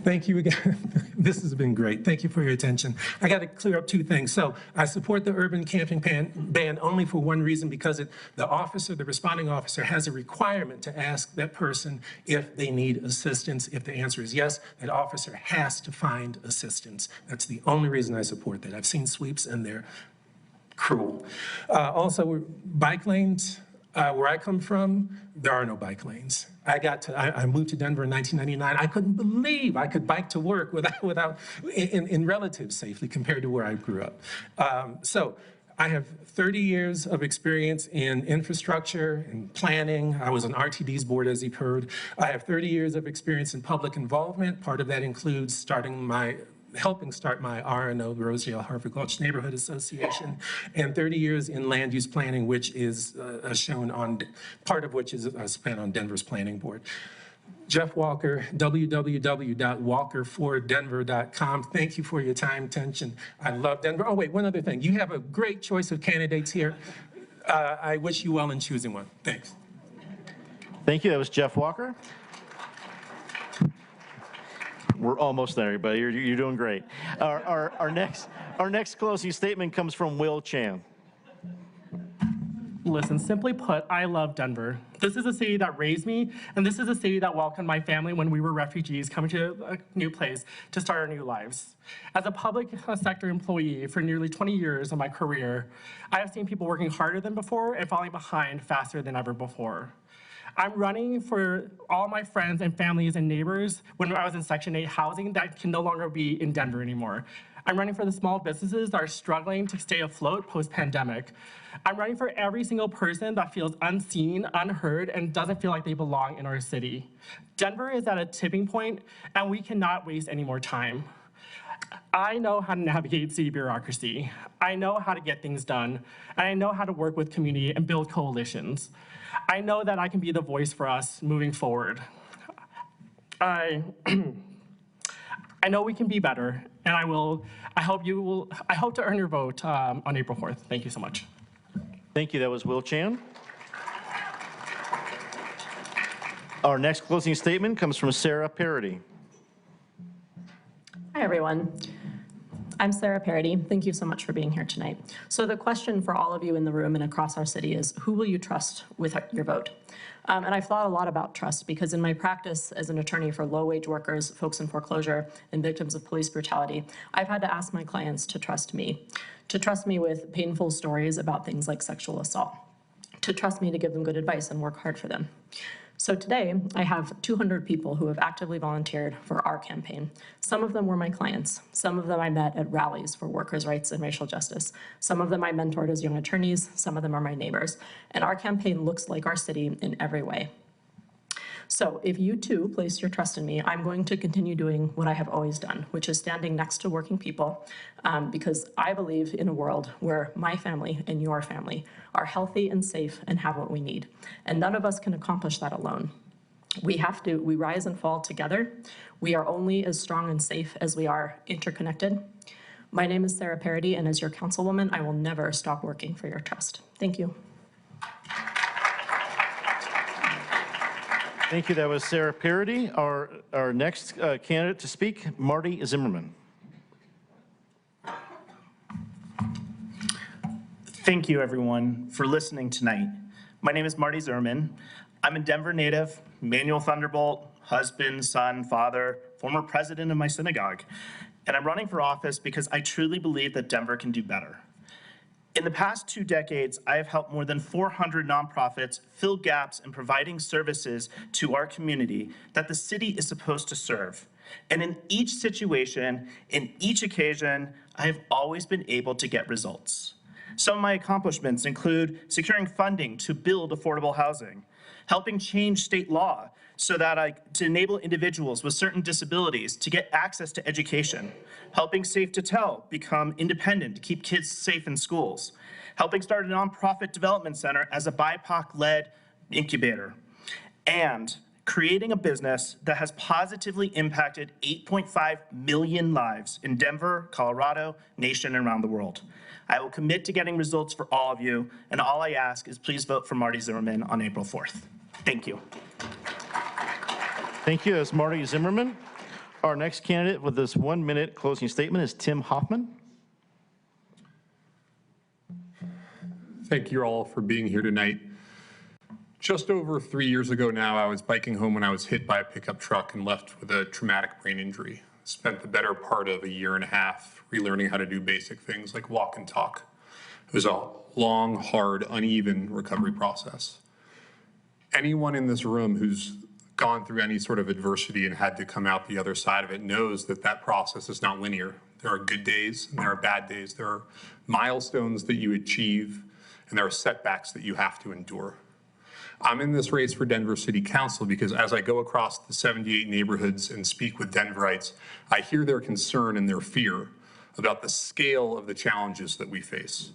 Speaker 5: Thank you again. This has been great. Thank you for your attention. I got to clear up two things. So I support the urban camping ban only for one reason, because the officer, the responding officer, has a requirement to ask that person if they need assistance. If the answer is yes, that officer has to find assistance. That's the only reason I support that. I've seen sweeps and they're cruel. Also, bike lanes. Where I come from, there are no bike lanes. I moved to Denver in 1999. I couldn't believe I could bike to work in relative safety compared to where I grew up. So I have 30 years of experience in infrastructure and planning. I was on RTD's board, as you've heard. I have 30 years of experience in public involvement. Part of that includes helping start my RNO, Rosedale Harvard Gulch Neighborhood Association, and 30 years in land use planning, which is shown on, part of which is spent on Denver's planning board. Jeff Walker, www.walkerfordenver.com. Thank you for your time, attention. I love Denver. Oh, wait, one other thing. You have a great choice of candidates here. I wish you well in choosing one. Thanks.
Speaker 4: Thank you. That was Jeff Walker. We're almost there, everybody. You're doing great. Our next closing statement comes from Will Chan.
Speaker 13: Listen, simply put, I love Denver. This is a city that raised me, and this is a city that welcomed my family when we were refugees coming to a new place to start our new lives. As a public sector employee for nearly 20 years of my career, I have seen people working harder than before and falling behind faster than ever before. I'm running for all my friends and families and neighbors when I was in Section 8 housing that can no longer be in Denver anymore. I'm running for the small businesses that are struggling to stay afloat post-pandemic. I'm running for every single person that feels unseen, unheard, and doesn't feel like they belong in our city. Denver is at a tipping point, and we cannot waste any more time. I know how to navigate city bureaucracy. I know how to get things done, and I know how to work with community and build coalitions. I know that I can be the voice for us moving forward. I know we can be better, and I hope to earn your vote on April 4th. Thank you so much.
Speaker 4: Thank you. That was Will Chan. Our next closing statement comes from Sarah Parody.
Speaker 8: Hi, everyone. I'm Sarah Parody. Thank you so much for being here tonight. So the question for all of you in the room and across our city is, who will you trust with your vote? And I've thought a lot about trust because in my practice as an attorney for low-wage workers, folks in foreclosure, and victims of police brutality, I've had to ask my clients to trust me with painful stories about things like sexual assault, to trust me to give them good advice and work hard for them. So today, I have 200 people who have actively volunteered for our campaign. Some of them were my clients. Some of them I met at rallies for workers' rights and racial justice. Some of them I mentored as young attorneys. Some of them are my neighbors. And our campaign looks like our city in every way. So if you too place your trust in me, I'm going to continue doing what I have always done, which is standing next to working people, because I believe in a world where my family and your family are healthy and safe and have what we need. And none of us can accomplish that alone. We rise and fall together. We are only as strong and safe as we are interconnected. My name is Sarah Parody, and as your councilwoman, I will never stop working for your trust. Thank you.
Speaker 4: Thank you. That was Sarah Parody. Our next candidate to speak, Marty Zimmerman.
Speaker 6: Thank you, everyone, for listening tonight. My name is Marty Zimmerman. I'm a Denver native, Manuel Thunderbolt, husband, son, father, former president of my synagogue. And I'm running for office because I truly believe that Denver can do better. In the past 2 decades, I have helped more than 400 nonprofits fill gaps in providing services to our community that the city is supposed to serve. And in each situation, in each occasion, I have always been able to get results. Some of my accomplishments include securing funding to build affordable housing, helping change state law to enable individuals with certain disabilities to get access to education, helping Safe to Tell become independent to keep kids safe in schools, helping start a nonprofit development center as a BIPOC-led incubator, and creating a business that has positively impacted 8.5 million lives in Denver, Colorado, nation, and around the world. I will commit to getting results for all of you, and all I ask is please vote for Marty Zimmerman on April 4th. Thank you.
Speaker 4: Thank you. That's Marty Zimmerman. Our next candidate with this 1-minute closing statement is Tim Hoffman.
Speaker 11: Thank you all for being here tonight. Just over 3 years ago now, I was biking home when I was hit by a pickup truck and left with a traumatic brain injury. Spent the better part of a year and a half relearning how to do basic things like walk and talk. It was a long, hard, uneven recovery process. Anyone in this room who's gone through any sort of adversity and had to come out the other side of it knows that that process is not linear. There are good days and there are bad days. There are milestones that you achieve and there are setbacks that you have to endure. I'm in this race for Denver City Council because as I go across the 78 neighborhoods and speak with Denverites, I hear their concern and their fear about the scale of the challenges that we face.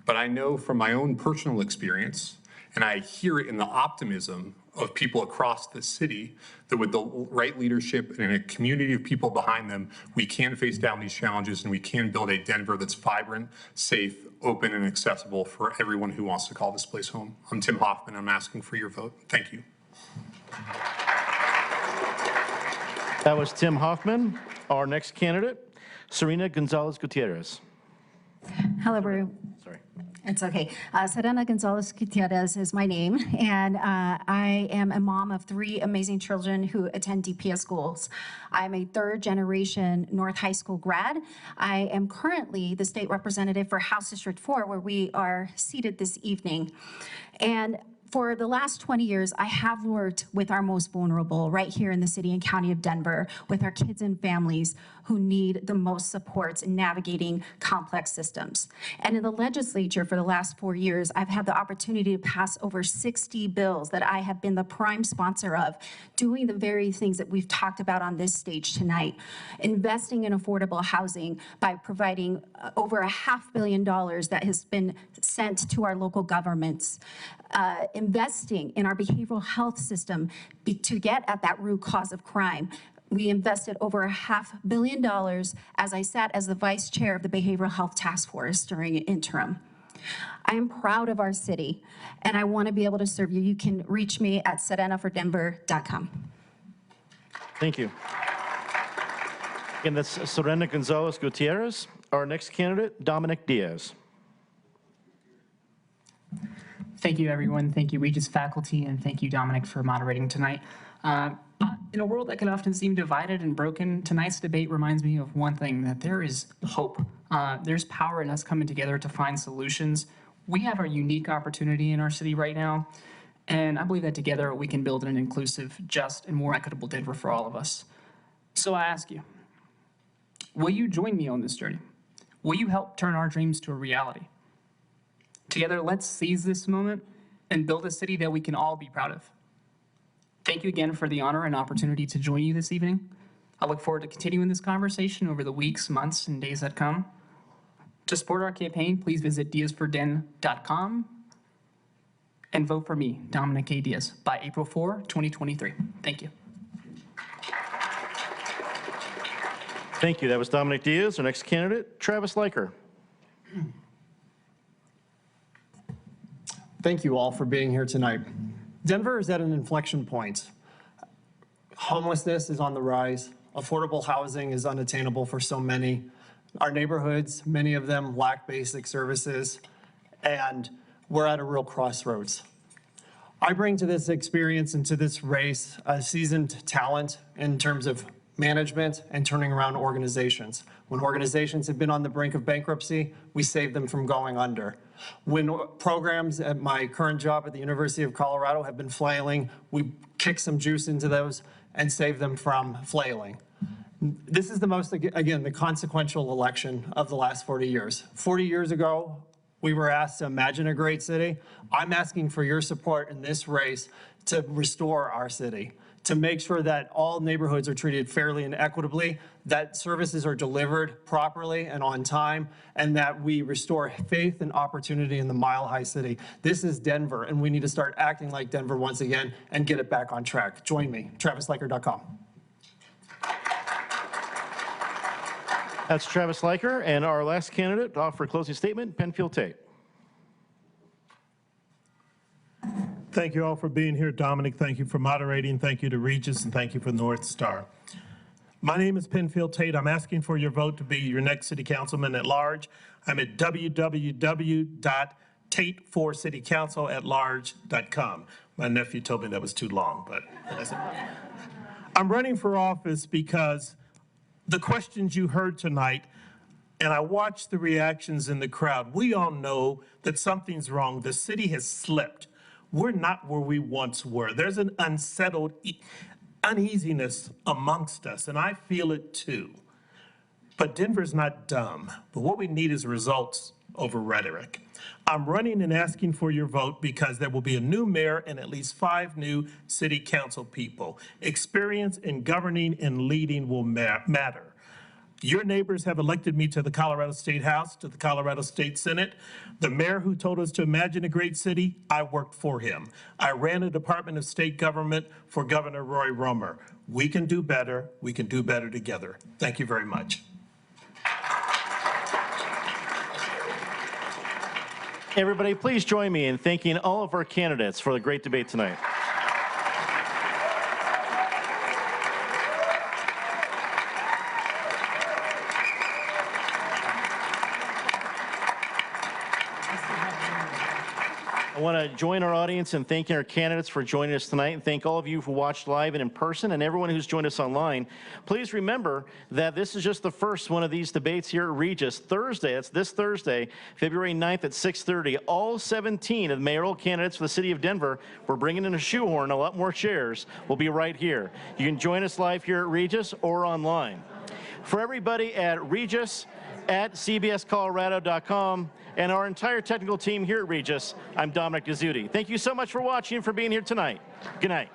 Speaker 11: But I know from my own personal experience, and I hear it in the optimism of people across the city, that with the right leadership and a community of people behind them, we can face down these challenges and we can build a Denver that's vibrant, safe, open, and accessible for everyone who wants to call this place home. I'm Tim Hoffman. I'm asking for your vote. Thank you.
Speaker 4: That was Tim Hoffman. Our next candidate, Serena Gonzalez Gutierrez.
Speaker 7: Hello, Brew.
Speaker 4: Sorry.
Speaker 7: It's okay. Serena Gonzalez Gutierrez is my name, and I am a mom of 3 amazing children who attend DPS schools. I'm a 3rd-generation North High School grad. I am currently the state representative for House District 4, where we are seated this evening. And for the last 20 years, I have worked with our most vulnerable right here in the city and county of Denver, with our kids and families who need the most supports in navigating complex systems. And in the legislature for the last 4 years, I've had the opportunity to pass over 60 bills that I have been the prime sponsor of, doing the very things that we've talked about on this stage tonight, investing in affordable housing by providing over $500 million that has been sent to our local governments, investing in our behavioral health system to get at that root cause of crime. We invested over $500 million as I sat as the vice chair of the Behavioral Health Task Force during an interim. I am proud of our city, and I want to be able to serve you. You can reach me at serenafordenver.com.
Speaker 4: Thank you. Again, that's Serena Gonzalez Gutierrez. Our next candidate, Dominic Diaz.
Speaker 12: Thank you, everyone. Thank you, Regis faculty, and thank you, Dominic, for moderating tonight. In a world that can often seem divided and broken, tonight's debate reminds me of one thing, that there is hope. There's power in us coming together to find solutions. We have a unique opportunity in our city right now, and I believe that together we can build an inclusive, just, and more equitable Denver for all of us. So I ask you, will you join me on this journey? Will you help turn our dreams to a reality? Together, let's seize this moment and build a city that we can all be proud of. Thank you again for the honor and opportunity to join you this evening. I look forward to continuing this conversation over the weeks, months, and days that come. To support our campaign, please visit diazforden.com and vote for me, Dominic A. Diaz, by April 4, 2023. Thank you.
Speaker 4: Thank you. That was Dominic Diaz. Our next candidate, Travis Leiker.
Speaker 9: Thank you all for being here tonight. Denver is at an inflection point. Homelessness is on the rise. Affordable housing is unattainable for so many. Our neighborhoods, many of them lack basic services, and we're at a real crossroads. I bring to this experience and to this race a seasoned talent in terms of management and turning around organizations. When organizations have been on the brink of bankruptcy, we save them from going under. When programs at my current job at the University of Colorado have been flailing, we kick some juice into those and save them from flailing. This is the most, again, the consequential election of the last 40 years. 40 years ago, we were asked to imagine a great city. I'm asking for your support in this race to restore our city, to make sure that all neighborhoods are treated fairly and equitably, that services are delivered properly and on time, and that we restore faith and opportunity in the Mile High City. This is Denver, and we need to start acting like Denver once again and get it back on track. Join me, travisleiker.com.
Speaker 4: That's Travis Leiker. And our last candidate to offer a closing statement, Penfield Tate.
Speaker 10: Thank you all for being here. Dominic, thank you for moderating. Thank you to Regis, and thank you for North Star. My name is Penfield Tate. I'm asking for your vote to be your next city councilman at large. I'm at www.tateforcitycouncilatlarge.com. My nephew told me that was too long, but I'm running for office because the questions you heard tonight, and I watched the reactions in the crowd, we all know that something's wrong. The city has slipped. We're not where we once were. There's an unsettled uneasiness amongst us, and I feel it too. But Denver's not dumb. But what we need is results over rhetoric. I'm running and asking for your vote because there will be a new mayor and at least 5 new city council people. Experience in governing and leading will matter. Your neighbors have elected me to the Colorado State House, to the Colorado State Senate. The mayor who told us to imagine a great city, I worked for him. I ran a Department of State Government for Governor Roy Romer. We can do better. We can do better together. Thank you very much.
Speaker 4: Everybody, please join me in thanking all of our candidates for the great debate tonight. I want to join our audience in thanking our candidates for joining us tonight, and thank all of you who watched live and in person, and everyone who's joined us online. Please remember that this is just the first one of these debates here at Regis. Thursday, that's this Thursday, February 9th at 6:30, all 17 of the mayoral candidates for the city of Denver, we're bringing in a shoehorn, a lot more chairs, will be right here. You can join us live here at Regis or online. For everybody at Regis, at cbscolorado.com, and our entire technical team here at Regis, I'm Dominic Guzzuti. Thank you so much for watching and for being here tonight. Good night.